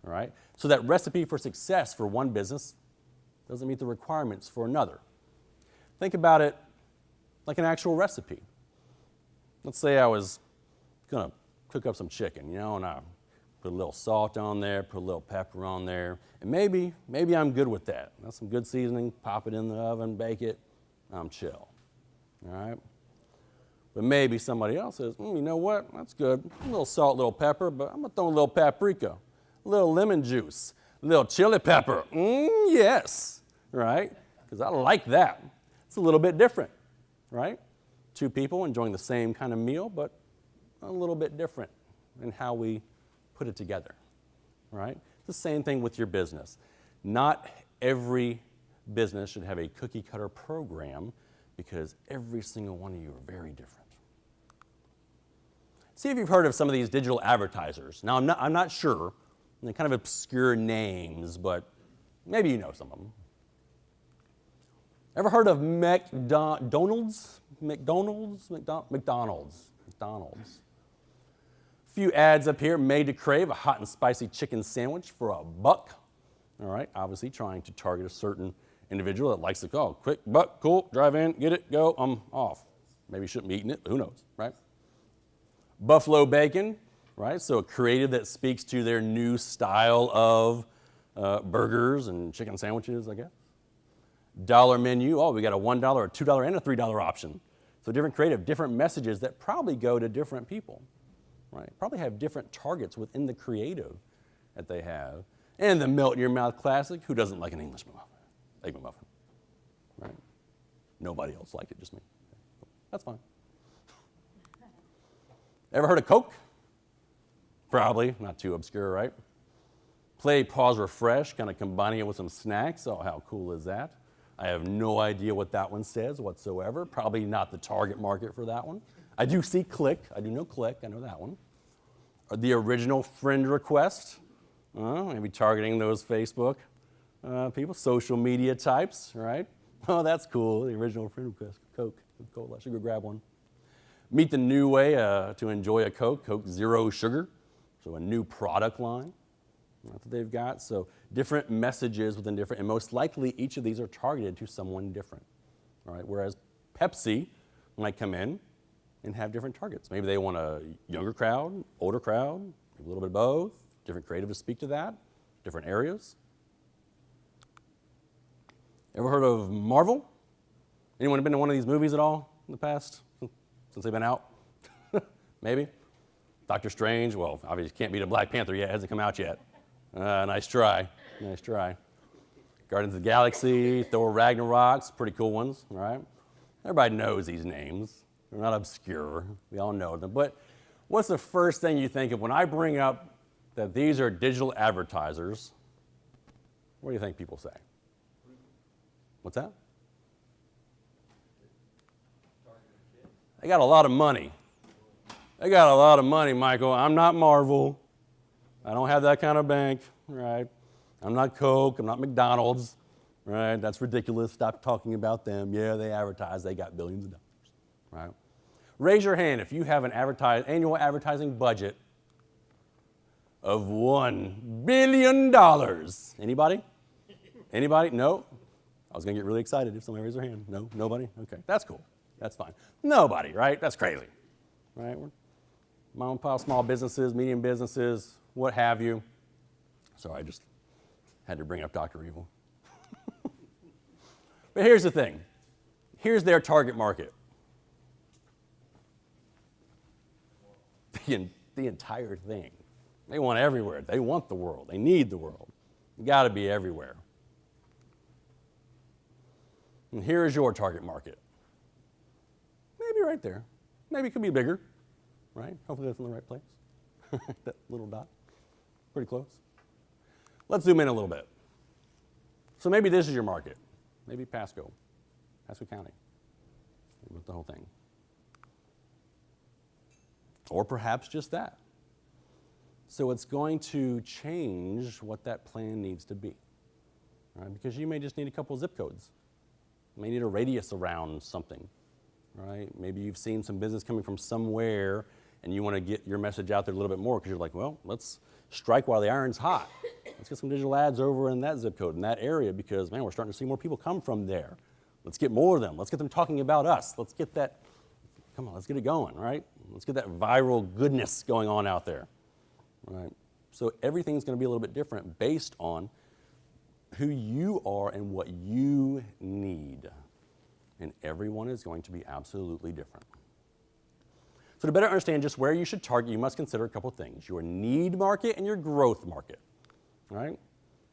all right? So that recipe for success for one business doesn't meet the requirements for another. Think about it like an actual recipe. Let's say I was gonna cook up some chicken, you know, and I put a little salt on there, put a little pepper on there, and maybe I'm good with that. That's some good seasoning, pop it in the oven, bake it, I'm chill, all right? But maybe somebody else says, you know what, that's good, a little salt, a little pepper, but I'm gonna throw a little paprika, a little lemon juice, a little chili pepper, yes, right? Because I like that. It's a little bit different, right? Two people enjoying the same kind of meal, but a little bit different in how we put it together, right? It's the same thing with your business. Not every business should have a cookie cutter program because every single one of you are very different. See if you've heard of some of these digital advertisers. Now, I'm not sure. They're kind of obscure names, but maybe you know some of them. Ever heard of McDonald's? McDonald's. A few ads up here. Made to crave a hot and spicy chicken sandwich for $1. All right, obviously trying to target a certain individual that likes to go, quick buck, cool, drive in, get it, go, I'm off. Maybe you shouldn't be eating it, but who knows, right? Buffalo bacon, right? So a creative that speaks to their new style of burgers and chicken sandwiches, I guess. Dollar menu, oh, we got a $1, a $2, and a $3 option. So different creative, different messages that probably go to different people, right? Probably have different targets within the creative that they have. And the melt-in-your-mouth classic, who doesn't like an English muffin? Egg muffin, right? Nobody else liked it, just me. That's fine. Ever heard of Coke? Probably, not too obscure, right? Play, pause, refresh, kind of combining it with some snacks. Oh, how cool is that? I have no idea what that one says whatsoever. Probably not the target market for that one. I do see Click. I do know Click. I know that one. Or the original friend request. Maybe targeting those Facebook people, social media types, right? Oh, that's cool. The original friend request. Coke. Cool. I should go grab one. Meet the new way to enjoy a Coke. Coke Zero Sugar. So a new product line that they've got. So different messages within different, and most likely each of these are targeted to someone different. All right. Whereas Pepsi might come in and have different targets. Maybe they want a younger crowd, older crowd, maybe a little bit of both. Different creative to speak to that. Different areas. Ever heard of Marvel? Anyone been to one of these movies at all in the past since they've been out? Maybe. Doctor Strange, well, obviously can't beat a Black Panther yet. It hasn't come out yet. Nice try. Nice try. Guardians of the Galaxy, Thor Ragnarok's, pretty cool ones, all right? Everybody knows these names. They're not obscure. We all know them. But what's the first thing you think of when I bring up that these are digital advertisers? What do you think people say? What's that? They got a lot of money. They got a lot of money, Michael. I'm not Marvel. I don't have that kind of bank, right? I'm not Coke. I'm not McDonald's, right? That's ridiculous. Stop talking about them. Yeah, they advertise. They got billions of dollars, right? Raise your hand if you have an annual advertising budget of $1 billion. Anybody? Anybody? No? I was going to get really excited if somebody raised their hand. No? Nobody? Okay, that's cool. That's fine. Nobody, right? That's crazy, right? We're mom and pop, small businesses, medium businesses, what have you. So I just had to bring up Dr. Evil. But here's the thing. Here's their target market. The entire thing. They want everywhere. They want the world. They need the world. You got to be everywhere. And here is your target market. Maybe right there. Maybe it could be bigger, right? Hopefully that's in the right place. That little dot. Pretty close. Let's zoom in a little bit. So maybe this is your market. Maybe Pasco County. With the whole thing. Or perhaps just that. So it's going to change what that plan needs to be, right? Because you may just need a couple of zip codes. You may need a radius around something, right? Maybe you've seen some business coming from somewhere and you want to get your message out there a little bit more because you're like, well, let's strike while the iron's hot. Let's get some digital ads over in that zip code, in that area, because, man, we're starting to see more people come from there. Let's get more of them. Let's get them talking about us. Let's get that, come on, let's get it going, right? Let's get that viral goodness going on out there. Right. So everything's going to be a little bit different based on who you are and what you need. And everyone is going to be absolutely different. So to better understand just where you should target, you must consider a couple things. Your need market and your growth market. Right?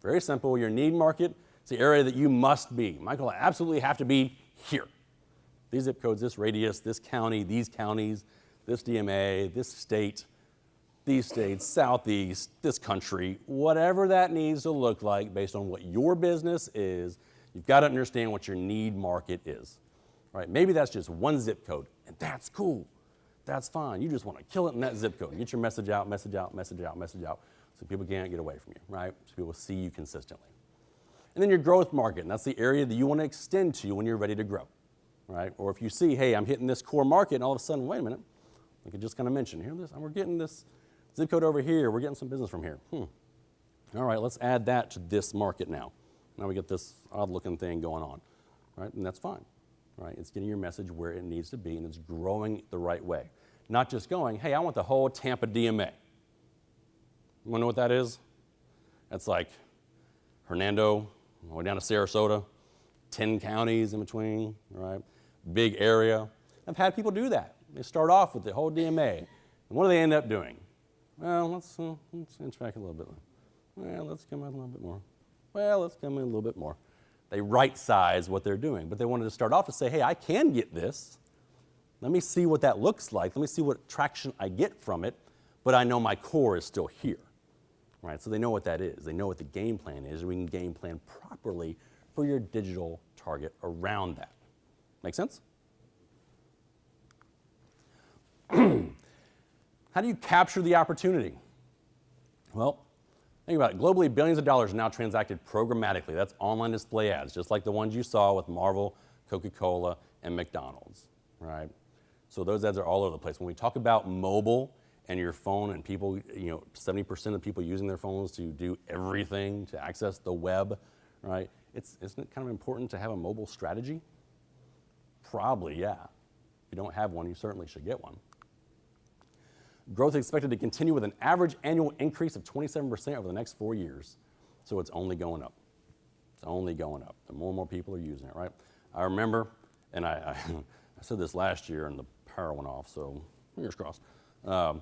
Very simple. Your need market is the area that you must be. Michael, I absolutely have to be here. These zip codes, this radius, this county, these counties, this DMA, this state, these states, Southeast, this country, whatever that needs to look like based on what your business is, you've got to understand what your need market is. Right? Maybe that's just one zip code, and that's cool. That's fine. You just want to kill it in that zip code and get your message out, message out, message out, message out, so people can't get away from you, right? So people see you consistently. And then your growth market, and that's the area that you want to extend to when you're ready to grow, right? Or if you see, hey, I'm hitting this core market, and all of a sudden, wait a minute, like I just kind of mentioned, here, we're getting this zip code over here, we're getting some business from here. All right, let's add that to this market now. Now we get this odd-looking thing going on, right? And that's fine, right? It's getting your message where it needs to be, and it's growing the right way. Not just going, hey, I want the whole Tampa DMA. You want to know what that is? That's like Hernando, all the way down to Sarasota, 10 counties in between, right? Big area. I've had people do that. They start off with the whole DMA. And what do they end up doing? Well, let's inch back a little bit. Well, let's come in a little bit more. Well, let's come in a little bit more. They right-size what they're doing, but they wanted to start off to say, hey, I can get this. Let me see what that looks like. Let me see what traction I get from it, but I know my core is still here. Right? So they know what that is. They know what the game plan is, and we can game plan properly for your digital target around that. Make sense? How do you capture the opportunity? Well, think about it. Globally, billions of dollars are now transacted programmatically. That's online display ads, just like the ones you saw with Marvel, Coca-Cola, and McDonald's, right? So those ads are all over the place. When we talk about mobile and your phone and people, 70% of people using their phones to do everything, to access the web, right? Isn't it kind of important to have a mobile strategy? Probably, yeah. If you don't have one, you certainly should get one. Growth is expected to continue with an average annual increase of 27% over the next 4 years. So it's only going up. It's only going up. The more and more people are using it, right? I remember, and I said this last year and the power went off, so fingers crossed. I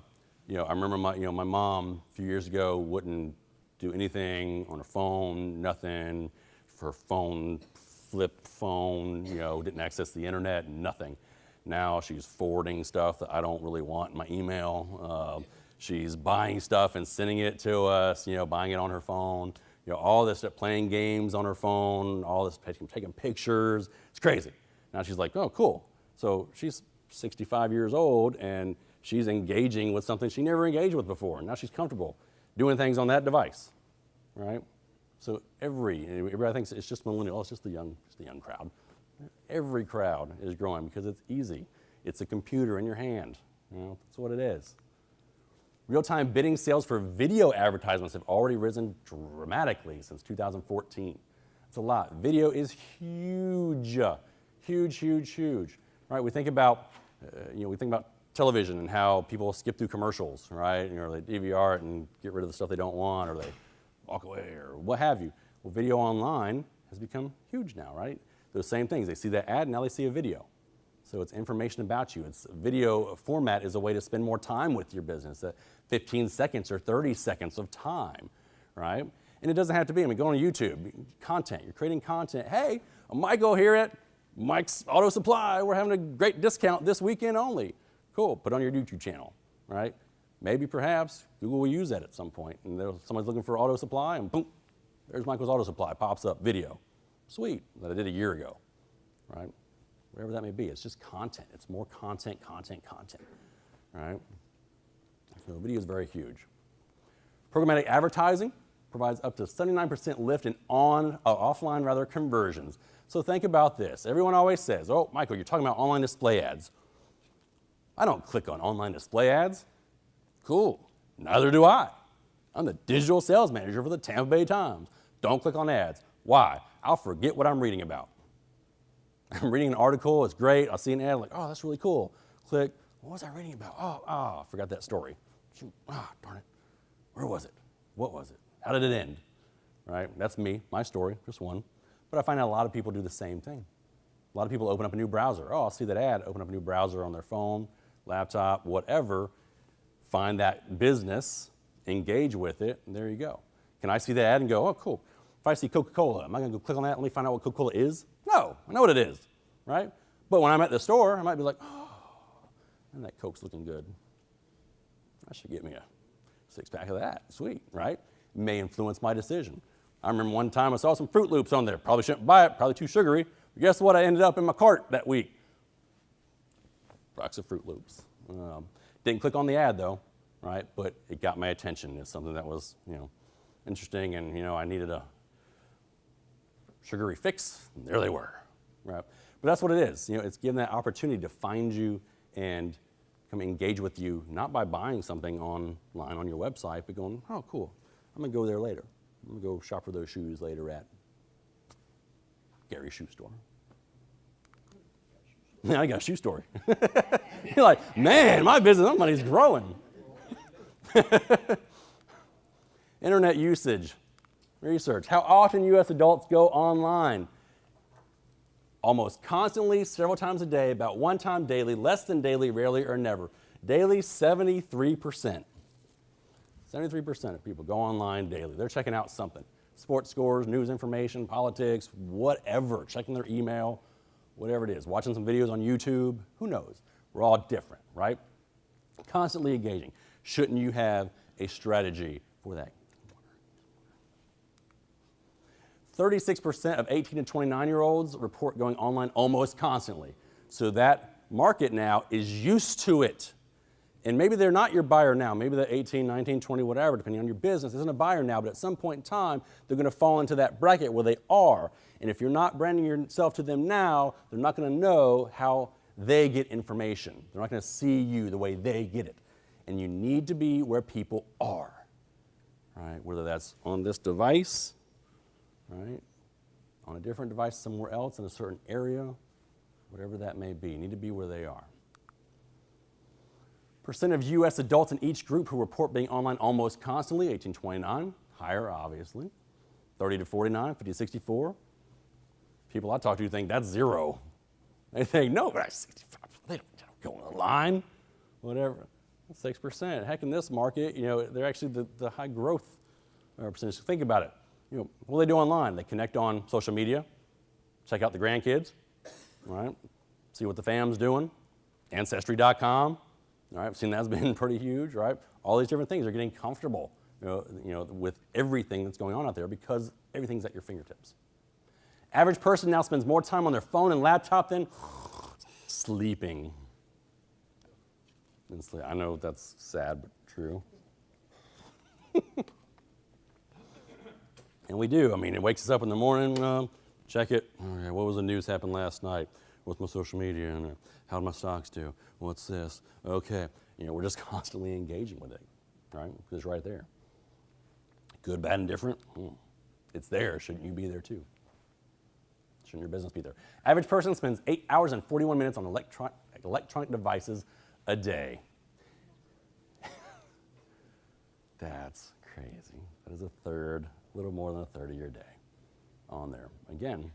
remember my mom a few years ago wouldn't do anything on her phone, nothing. Her phone, flip phone, didn't access the internet, nothing. Now she's forwarding stuff that I don't really want in my email. She's buying stuff and sending it to us, buying it on her phone. All this stuff, playing games on her phone, all this, taking pictures. It's crazy. Now she's like, oh, cool. So she's 65 years old and she's engaging with something she never engaged with before. Now she's comfortable doing things on that device, right? So everybody thinks it's just millennial. It's just the young crowd. Every crowd is growing because it's easy. It's a computer in your hand. That's what it is. Real-time bidding sales for video advertisements have already risen dramatically since 2014. It's a lot. Video is huge, huge, huge, huge. right? We think about, television and how people skip through commercials, right? They DVR it and get rid of the stuff they don't want, or they walk away, or what have you. Well, video online has become huge now, right? Those same things. They see that ad, now they see a video. So it's information about you. It's video format is a way to spend more time with your business, 15 seconds or 30 seconds of time, right? And it doesn't have to be, go on YouTube, content, you're creating content. Hey, I'm Michael here at Mike's Auto Supply. We're having a great discount this weekend only. Cool, put it on your YouTube channel, right? Maybe, perhaps, Google will use that at some point. And somebody's looking for auto supply, and boom, there's Michael's Auto Supply, pops up, video. Sweet, that I did a year ago, right? Whatever that may be, it's just content. It's more content, right? So video is very huge. Programmatic advertising provides up to 79% lift in offline conversions. So think about this. Everyone always says, oh, Michael, you're talking about online display ads. I don't click on online display ads. Cool, neither do I. I'm the digital sales manager for the Tampa Bay Times. Don't click on ads. Why? I'll forget what I'm reading about. I'm reading an article, it's great, I'll see an ad, like, oh, that's really cool. Click, what was I reading about? Oh, I forgot that story. Shoot, darn it. Where was it? What was it? How did it end? Right? That's me, my story, just one. But I find out a lot of people do the same thing. A lot of people open up a new browser. Oh, I'll see that ad, open up a new browser on their phone, laptop, whatever, find that business, engage with it, and there you go. Can I see the ad and go, oh, cool. If I see Coca-Cola, am I going to go click on that and let me find out what Coca-Cola is? No, I know what it is, right? But when I'm at the store, I might be like, oh, and that Coke's looking good. I should get me a 6-pack of that. Sweet, right? May influence my decision. I remember one time I saw some Fruit Loops on there. Probably shouldn't buy it, probably too sugary. But guess what? I ended up in my cart that week. Box of Fruit Loops. Didn't click on the ad though, right? But it got my attention. It's something that was, interesting, and I needed a sugary fix, and there they were, right? But that's what it is. It's giving that opportunity to find you and come engage with you, not by buying something online on your website, but going, oh, cool, I'm gonna go there later. I'm gonna go shop for those shoes later at Gary's shoe store. Yeah, I got a shoe store. You're like, man, my business money's growing. Internet usage. Research. How often U.S. adults go online? Almost constantly, several times a day, about one time daily, less than daily, rarely or never. Daily, 73%. 73% of people go online daily. They're checking out something. Sports scores, news information, politics, whatever. Checking their email, whatever it is. Watching some videos on YouTube. Who knows? We're all different, right? Constantly engaging. Shouldn't you have a strategy for that? 36% of 18 to 29-year-olds report going online almost constantly. So that market now is used to it. And maybe they're not your buyer now. Maybe they're 18, 19, 20, whatever, depending on your business, isn't a buyer now. But at some point in time, they're going to fall into that bracket where they are. And if you're not branding yourself to them now, they're not going to know how they get information. They're not going to see you the way they get it. And you need to be where people are, right? Whether that's on this device, right? On a different device somewhere else in a certain area, whatever that may be. You need to be where they are. Percent of U.S. adults in each group who report being online almost constantly, 18 to 29, higher obviously. 30 to 49, 50 to 64. People I talk to think that's zero. They think, no, but 65, they don't go online, whatever. 6%. Heck, in this market, they're actually the high growth percentage. Think about it. What do they do online? They connect on social media, check out the grandkids, right? See what the fam's doing. Ancestry.com, all right? I've seen that's been pretty huge, right? All these different things. They're getting comfortable, with everything that's going on out there because everything's at your fingertips. Average person now spends more time on their phone and laptop than sleeping. I know that's sad, but true. And we do. It wakes us up in the morning, check it. Okay, what was the news happened last night? What's my social media? And how did my stocks do? What's this? Okay. We're just constantly engaging with it, right? Because it's right there. Good, bad, and different. It's there. Shouldn't you be there too? Shouldn't your business be there? Average person spends 8 hours and 41 minutes on electronic devices a day. That's crazy. That is a little more than a third of your day on there. Again,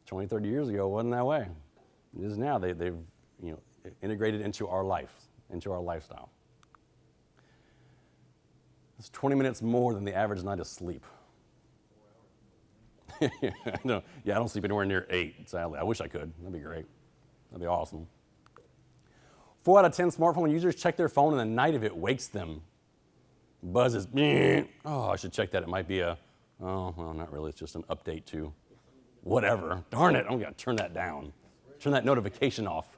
20, 30 years ago, it wasn't that way. It is now. They've integrated into our life, into our lifestyle. It's 20 minutes more than the average night of sleep. No, yeah, I don't sleep anywhere near 8, sadly. I wish I could. That'd be great. That'd be awesome. 4 out of 10 smartphone users check their phone in the night if it wakes them. Buzzes. Oh, I should check that. It might be well, not really. It's just an update to whatever. Darn it. I'm going to turn that down. Turn that notification off.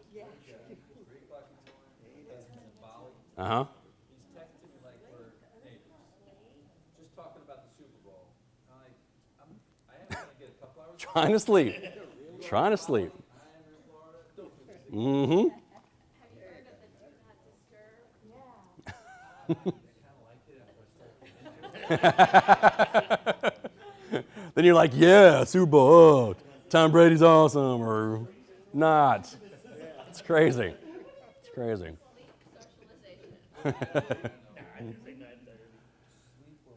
Uh-huh. He's texting me like we're neighbors, just talking about the Super Bowl. I'm like, I am going to get a couple hours. Trying to sleep. Trying to sleep. Mm-hmm. Have you heard of the Do Not Disturb? Yeah. Then you're like, yeah, Super Bowl. Tom Brady's awesome, or not. It's crazy. It's crazy.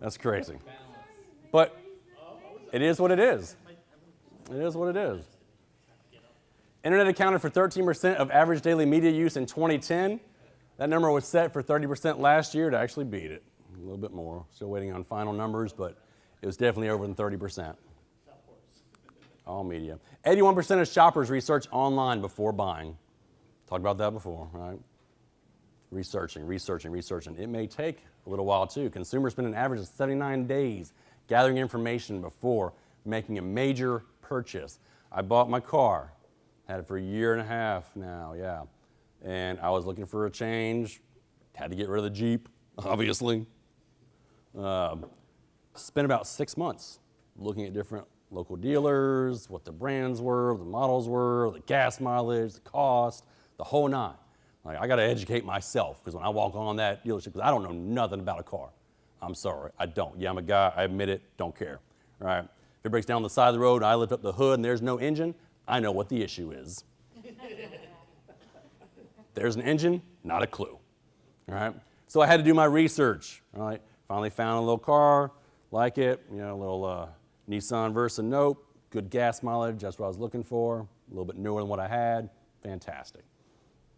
That's crazy. But it is what it is. It is what it is. Internet accounted for 13% of average daily media use in 2010. That number was set for 30% last year to actually beat it. A little bit more. Still waiting on final numbers, but it was definitely over than 30%. All media. 81% of shoppers research online before buying. Talked about that before, right? Researching. It may take a little while too. Consumers spend an average of 79 days gathering information before making a major purchase. I bought my car, had it for 1.5 years now, yeah. And I was looking for a change, had to get rid of the Jeep, obviously. Spent about 6 months looking at different local dealers, what the brands were, the models were, the gas mileage, the cost, the whole nine. Like, I got to educate myself, because when I walk on that dealership, because I don't know nothing about a car. I'm sorry, I don't. Yeah, I'm a guy, I admit it, don't care. All right? If it breaks down the side of the road and I lift up the hood and there's no engine, I know what the issue is. There's an engine, not a clue. All right? So I had to do my research. All right? Finally found a little car, like it, a little Nissan Versa Note, good gas mileage, that's what I was looking for, a little bit newer than what I had, fantastic.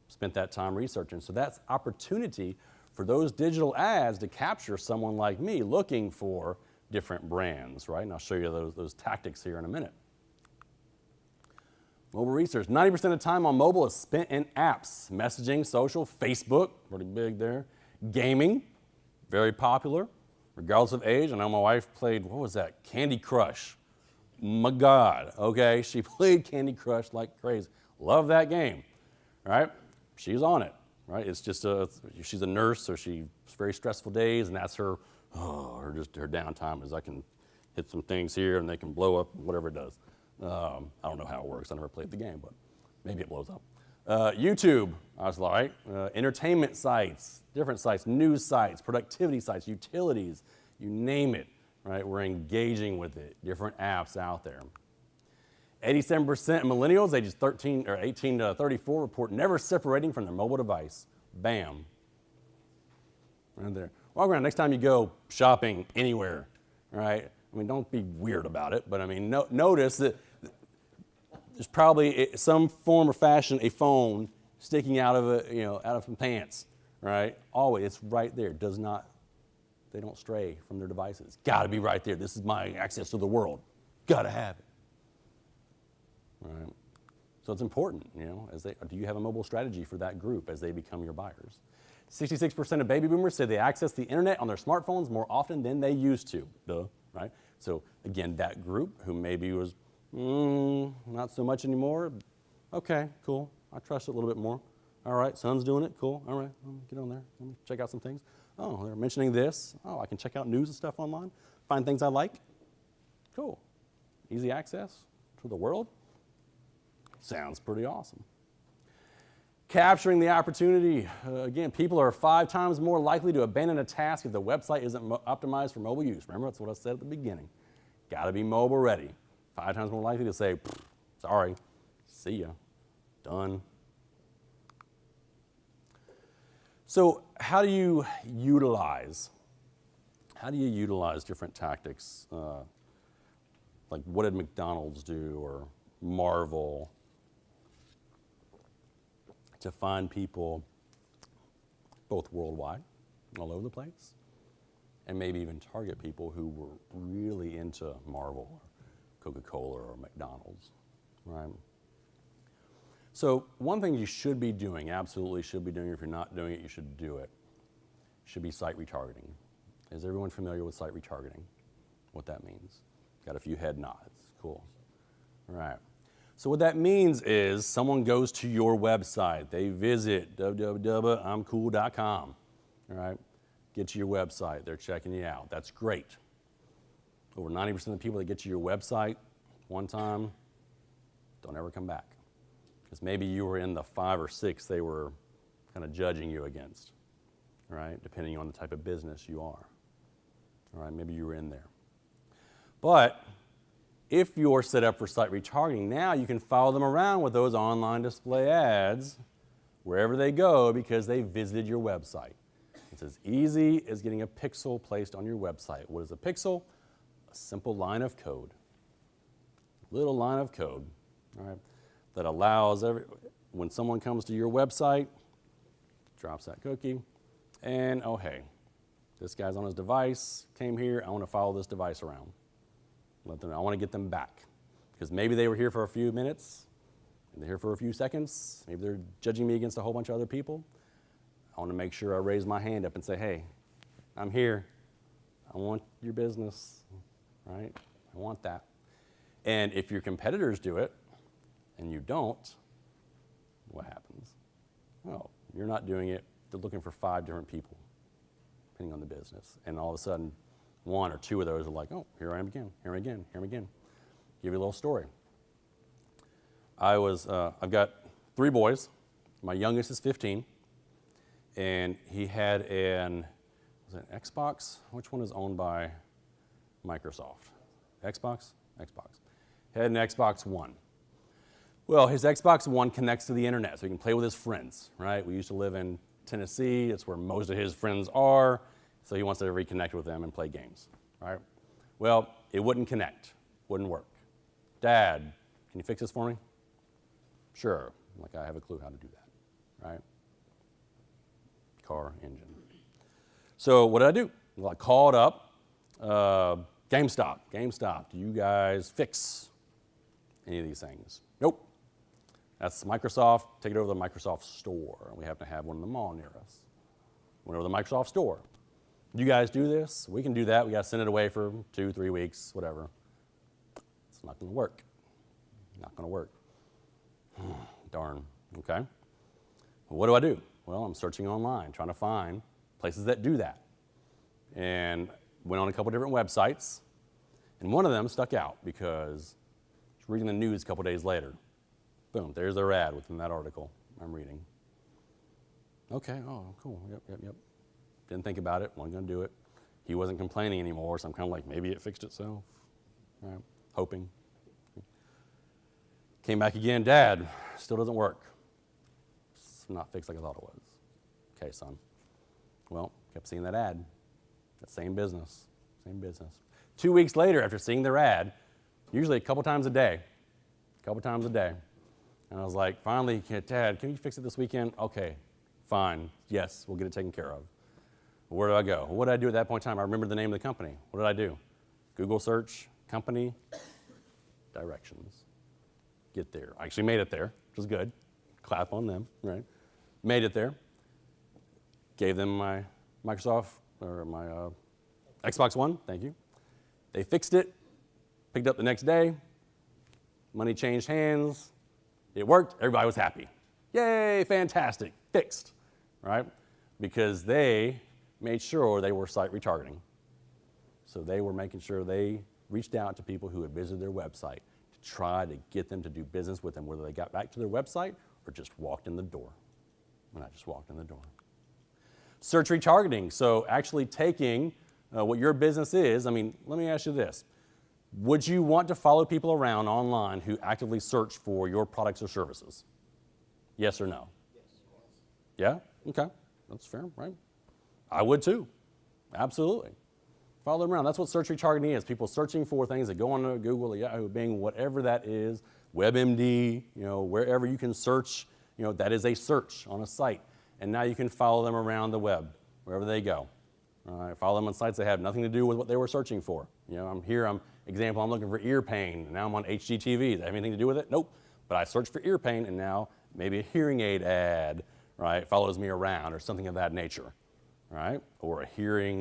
Spent that time researching. So that's opportunity for those digital ads to capture someone like me looking for different brands, right? And I'll show you those tactics here in a minute. Mobile research. 90% of the time on mobile is spent in apps. Messaging, social, Facebook, pretty big there. Gaming, very popular, regardless of age. I know my wife played, what was that? Candy Crush. My God, okay? She played Candy Crush like crazy. Love that game, right? She's on it, right? It's just she's a nurse, so she's very stressful days, and that's her downtime is I can hit some things here and they can blow up, whatever it does. I don't know how it works. I never played the game, but maybe it blows up. YouTube, I was like, entertainment sites, different sites, news sites, productivity sites, utilities, you name it, right? We're engaging with it, different apps out there. 87% of millennials ages 18 to 34 report never separating from their mobile device. Bam. Right there. Walk around next time you go shopping anywhere, right? I mean, don't be weird about it, but I mean, notice that there's probably some form or fashion a phone sticking out of out of some pants, right? Always, it's right there. They don't stray from their devices. Got to be right there. This is my access to the world. Got to have it. Right. So it's important, do you have a mobile strategy for that group as they become your buyers? 66% of baby boomers say they access the internet on their smartphones more often than they used to. Duh, right? So again, that group who maybe was not so much anymore. Okay, cool. I trust it a little bit more. All right, son's doing it. Cool. All right, let me get on there. Let me check out some things. Oh, they're mentioning this. Oh, I can check out news and stuff online. Find things I like. Cool. Easy access to the world. Sounds pretty awesome. Capturing the opportunity. Again, people are 5 times more likely to abandon a task if the website isn't optimized for mobile use. Remember, that's what I said at the beginning. Got to be mobile ready. 5 times more likely to say, sorry, see ya, done. So how do you utilize different tactics? Like what did McDonald's do or Marvel to find people both worldwide, all over the place, and maybe even target people who were really into Marvel or Coca-Cola or McDonald's, right? So one thing you should be doing, absolutely should be doing, if you're not doing it, you should do it, should be site retargeting. Is everyone familiar with site retargeting? What that means? Got a few head nods, cool. All right. So what that means is someone goes to your website, they visit www.imcool.com, all right? Get to your website, they're checking you out, that's great. Over 90% of the people that get to your website one time don't ever come back. Because maybe you were in the 5 or 6 they were kind of judging you against, right? Depending on the type of business you are. All right, maybe you were in there. But if you're set up for site retargeting, now you can follow them around with those online display ads wherever they go because they visited your website. It's as easy as getting a pixel placed on your website. What is a pixel? A simple line of code. Little line of code, all right, that allows when someone comes to your website, drops that cookie, and oh hey, this guy's on his device, came here, I want to follow this device around. Let them know, I want to get them back. Because maybe they were here for a few minutes, and they're here for a few seconds, maybe they're judging me against a whole bunch of other people. I want to make sure I raise my hand up and say, hey, I'm here, I want your business, right? I want that. And if your competitors do it, and you don't, what happens? Well, you're not doing it, they're looking for 5 different people, depending on the business. And all of a sudden, 1 or 2 of those are like, oh, here I am again, here I am again, here I am again. Give you a little story. I've got 3 boys. My youngest is 15, and he had was it an Xbox? Which one is owned by Microsoft? Xbox? Xbox. He had an Xbox One. Well, his Xbox One connects to the internet, so he can play with his friends, right? We used to live in Tennessee. It's where most of his friends are. So he wants to reconnect with them and play games, right? Well, it wouldn't connect, wouldn't work. Dad, can you fix this for me? Sure, like I have a clue how to do that, right? Car, engine. So what did I do? Well, I called up GameStop. GameStop, do you guys fix any of these things? Nope. That's Microsoft. Take it over to the Microsoft store. We happen to have one in the mall near us. Went over to the Microsoft store. You guys do this? We can do that. We got to send it away for 2-3 weeks, whatever. It's not going to work. Not going to work. Darn. Okay. Well, what do? Well, I'm searching online, trying to find places that do that. And went on a couple different websites, and one of them stuck out because I was reading the news a couple days later. Boom, there's their ad within that article I'm reading. Okay, oh, cool, yep. Didn't think about it, wasn't going to do it. He wasn't complaining anymore, so I'm kind of like, maybe it fixed itself, right? Hoping. Came back again, Dad, still doesn't work. It's not fixed like I thought it was. Okay, son. Well, kept seeing that ad. That same business. 2 weeks later, after seeing their ad, usually a couple times a day. And I was like, finally, Dad, can you fix it this weekend? Okay, fine. Yes, we'll get it taken care of. Where do I go? What did I do at that point in time? I remember the name of the company. What did I do? Google search, company, directions. Get there. I actually made it there, which was good. Clap on them, right? Made it there. Gave them my Microsoft, or my Xbox One, thank you. They fixed it, picked up the next day, money changed hands, it worked, everybody was happy. Yay, fantastic, fixed, right? Because they made sure they were site retargeting. So they were making sure they reached out to people who had visited their website to try to get them to do business with them, whether they got back to their website or just walked in the door. When I just walked in the door. Search retargeting, so actually taking what your business is. I mean, let me ask you this. Would you want to follow people around online who actively search for your products or services? Yes or no? Yes. Yeah? Okay. That's fair, right? I would too. Absolutely. Follow them around. That's what search retargeting is. People searching for things that go on to Google, Yahoo, Bing, whatever that is, WebMD, wherever you can search, that is a search on a site. And now you can follow them around the web, wherever they go. All right, follow them on sites that have nothing to do with what they were searching for. I'm looking for ear pain, and now I'm on HGTV. Does that have anything to do with it? Nope. But I searched for ear pain, and now maybe a hearing aid ad, right, follows me around, or something of that nature. Right? Or an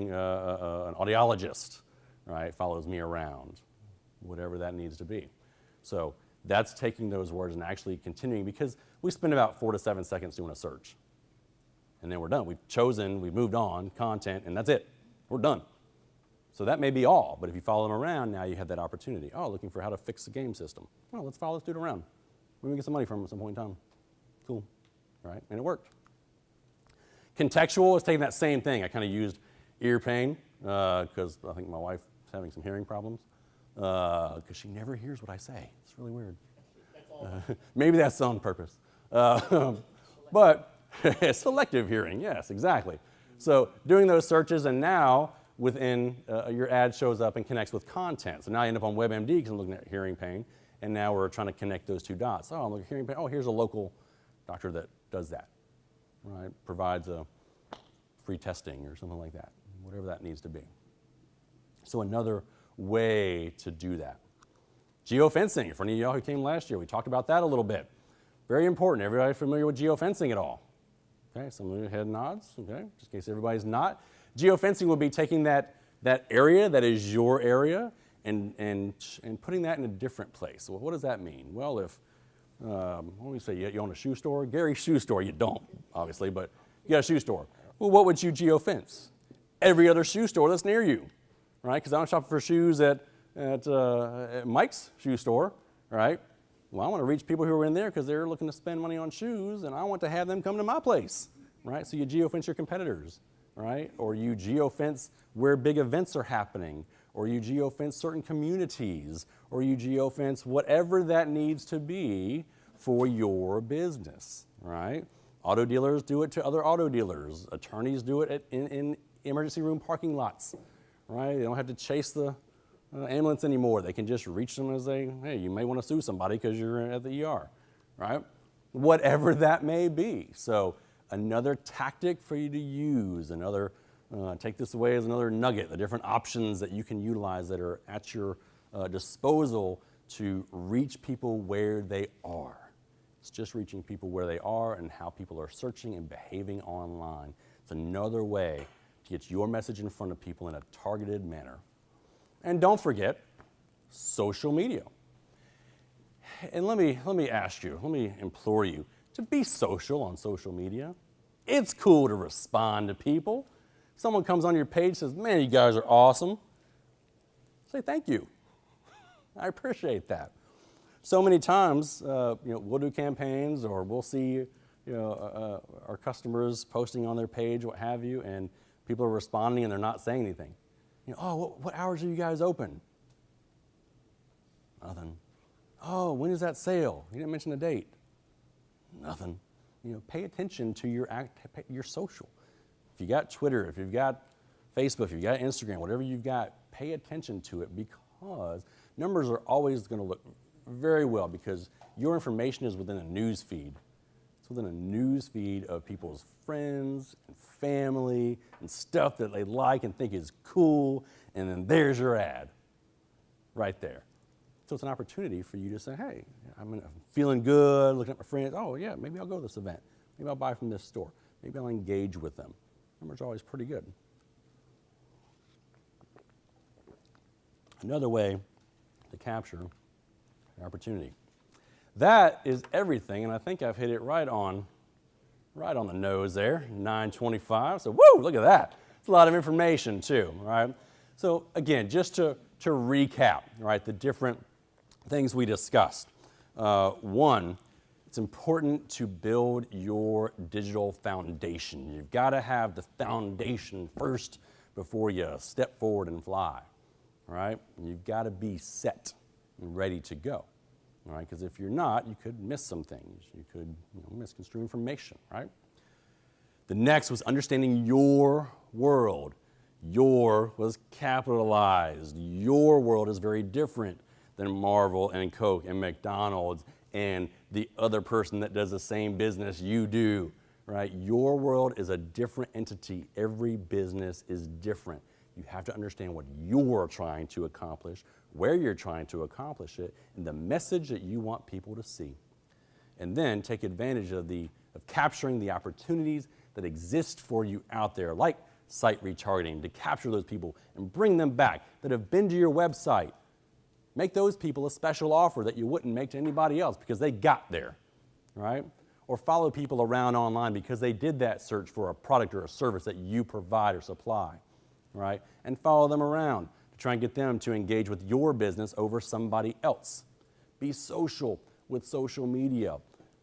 audiologist, right, follows me around, whatever that needs to be. So that's taking those words and actually continuing, because we spend about 4 to 7 seconds doing a search. And then we're done. We've moved on, content, and that's it. We're done. So that may be all, but if you follow them around, now you have that opportunity. Oh, looking for how to fix the game system. Well, let's follow this dude around. We're gonna get some money from him at some point in time. Cool, right? And it worked. Contextual is taking that same thing. I kind of used ear pain because I think my wife is having some hearing problems because she never hears what I say. It's really weird. Maybe that's on purpose. But selective hearing, yes, exactly. So doing those searches, and now within your ad shows up and connects with content. So now I end up on WebMD because I'm looking at hearing pain, and now we're trying to connect those two dots. Oh, I'm looking at hearing pain. Oh, here's a local doctor that does that. Right, provides a free testing or something like that, whatever that needs to be. So another way to do that. Geofencing, for any of y'all who came last year, we talked about that a little bit. Very important. Everybody familiar with geofencing at all? Okay, some of you head nods, okay, just in case everybody's not. Geofencing will be taking that area that is your area and putting that in a different place. Well, what does that mean? Well, if what do we say? You own a shoe store? Gary's shoe store. You don't, obviously, but you got a shoe store. Well, what would you geofence? Every other shoe store that's near you, right? Because I don't shop for shoes at Mike's shoe store, right? Well, I want to reach people who are in there because they're looking to spend money on shoes, and I want to have them come to my place, right? So you geofence your competitors, right? Or you geofence where big events are happening, or you geofence certain communities, or you geofence whatever that needs to be for your business, right? Auto dealers do it to other auto dealers. Attorneys do it in emergency room parking lots, right? They don't have to chase the ambulance anymore. They can just reach them as hey, you may want to sue somebody because you're at the ER, right? Whatever that may be. So another tactic for you to use, take this away as another nugget, the different options that you can utilize that are at your disposal to reach people where they are. It's just reaching people where they are and how people are searching and behaving online. It's another way to get your message in front of people in a targeted manner. And don't forget social media. And let me ask you, let me implore you to be social on social media. It's cool to respond to people. Someone comes on your page and says, man, you guys are awesome. Say thank you. I appreciate that. So many times, we'll do campaigns or we'll see, our customers posting on their page, what have you, and people are responding and they're not saying anything. What hours are you guys open? Nothing. Oh, when is that sale? You didn't mention the date. Nothing. Pay attention to your social. If you got Twitter, if you've got Facebook, if you've got Instagram, whatever you've got, pay attention to it because numbers are always going to look very well because your information is within a news feed. It's within a news feed of people's friends and family and stuff that they like and think is cool, and then there's your ad right there. So it's an opportunity for you to say, hey, I'm feeling good, looking at my friends. Oh, yeah, maybe I'll go to this event. Maybe I'll buy from this store. Maybe I'll engage with them. Numbers are always pretty good. Another way to capture an opportunity. That is everything, and I think I've hit it right on the nose there, 9:25. So, woo, look at that. It's a lot of information too, right? So again, just to recap, right, the different things we discussed. One, it's important to build your digital foundation. You've got to have the foundation first before you step forward and fly. all right? You've got to be set and ready to go, all right? Because if you're not, you could miss some things. You could misconstrue information, right? The next was understanding your world. Your was capitalized. Your world is very different than Marvel and Coke and McDonald's and the other person that does the same business you do, right? Your world is a different entity. Every business is different. You have to understand what you're trying to accomplish, where you're trying to accomplish it, and the message that you want people to see. And then take advantage of capturing the opportunities that exist for you out there, like site retargeting, to capture those people and bring them back that have been to your website. Make those people a special offer that you wouldn't make to anybody else because they got there, right? Or follow people around online because they did that search for a product or a service that you provide or supply, right? And follow them around to try and get them to engage with your business over somebody else. Be social with social media,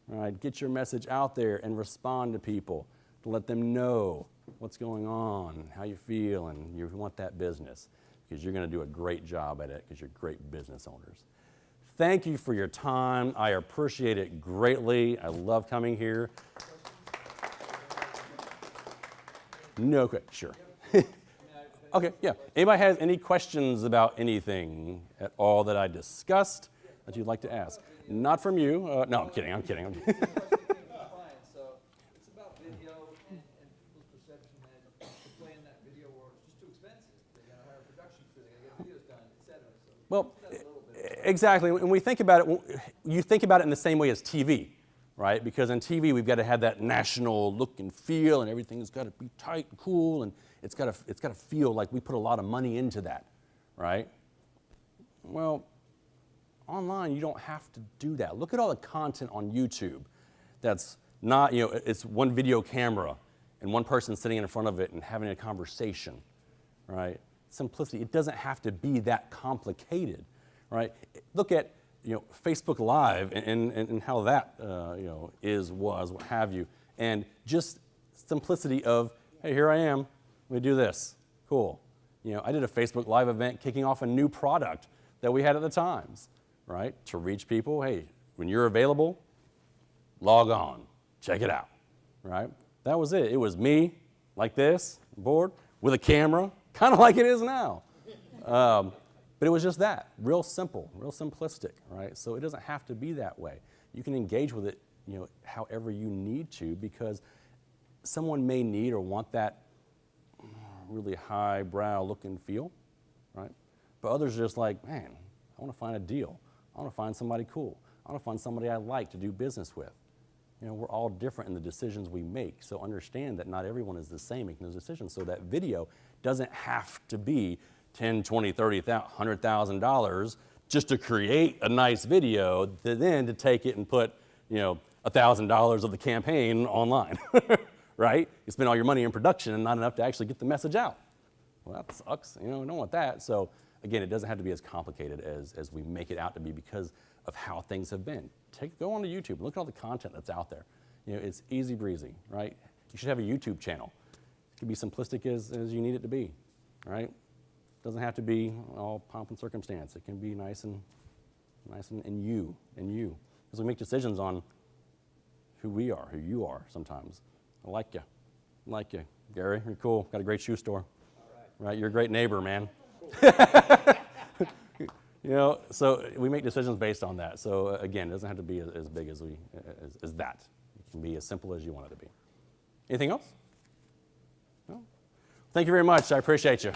right? Get your message out there and respond to people to let them know what's going on, how you feel, and you want that business because you're going to do a great job at it because you're great business owners. Thank you for your time. I appreciate it greatly. I love coming here. No, sure. Okay, yeah. Anybody has any questions about anything at all that I discussed that you'd like to ask? Not from you. No, I'm kidding. So it's about video and people's perception that to play in that video world is just too expensive. They got to hire a production crew, they got to get videos done, etc. So well, exactly. When we think about it, you think about it in the same way as TV, right? Because in TV, we've got to have that national look and feel, and everything's got to be tight and cool, and it's got to feel like we put a lot of money into that, right? Well, online, you don't have to do that. Look at all the content on YouTube that's not, it's one video camera and one person sitting in front of it and having a conversation, right? Simplicity. It doesn't have to be that complicated, right? Look at, Facebook Live and how that, was, what have you. And just simplicity of, hey, here I am. Let me do this. Cool. I did a Facebook Live event kicking off a new product that we had at the Times, right? To reach people, hey, when you're available, log on, check it out, right? That was it. It was me, like this, board, with a camera, kind of like it is now. But it was just that, real simple, real simplistic, right? So it doesn't have to be that way. You can engage with it, however you need to, because someone may need or want that really highbrow look and feel, right? But others are just like, man, I want to find a deal. I want to find somebody cool. I want to find somebody I like to do business with. We're all different in the decisions we make. So understand that not everyone is the same making those decisions. So that video doesn't have to be $10, $20, $30, $100,000 just to create a nice video, then to take it and put, $1,000 of the campaign online, right? You spend all your money in production and not enough to actually get the message out. Well, that sucks. We don't want that. So again, it doesn't have to be as complicated as we make it out to be because of how things have been. Go on to YouTube, look at all the content that's out there. It's easy breezy, right? You should have a YouTube channel. It can be simplistic as you need it to be, right? It doesn't have to be all pomp and circumstance. It can be nice and you. Because we make decisions on who we are, who you are sometimes. I like you. Gary, you're cool. Got a great shoe store. Right? You're a great neighbor, man. So we make decisions based on that. So again, it doesn't have to be as big as that. It can be as simple as you want it to be. Anything else? No? Thank you very much. I appreciate you.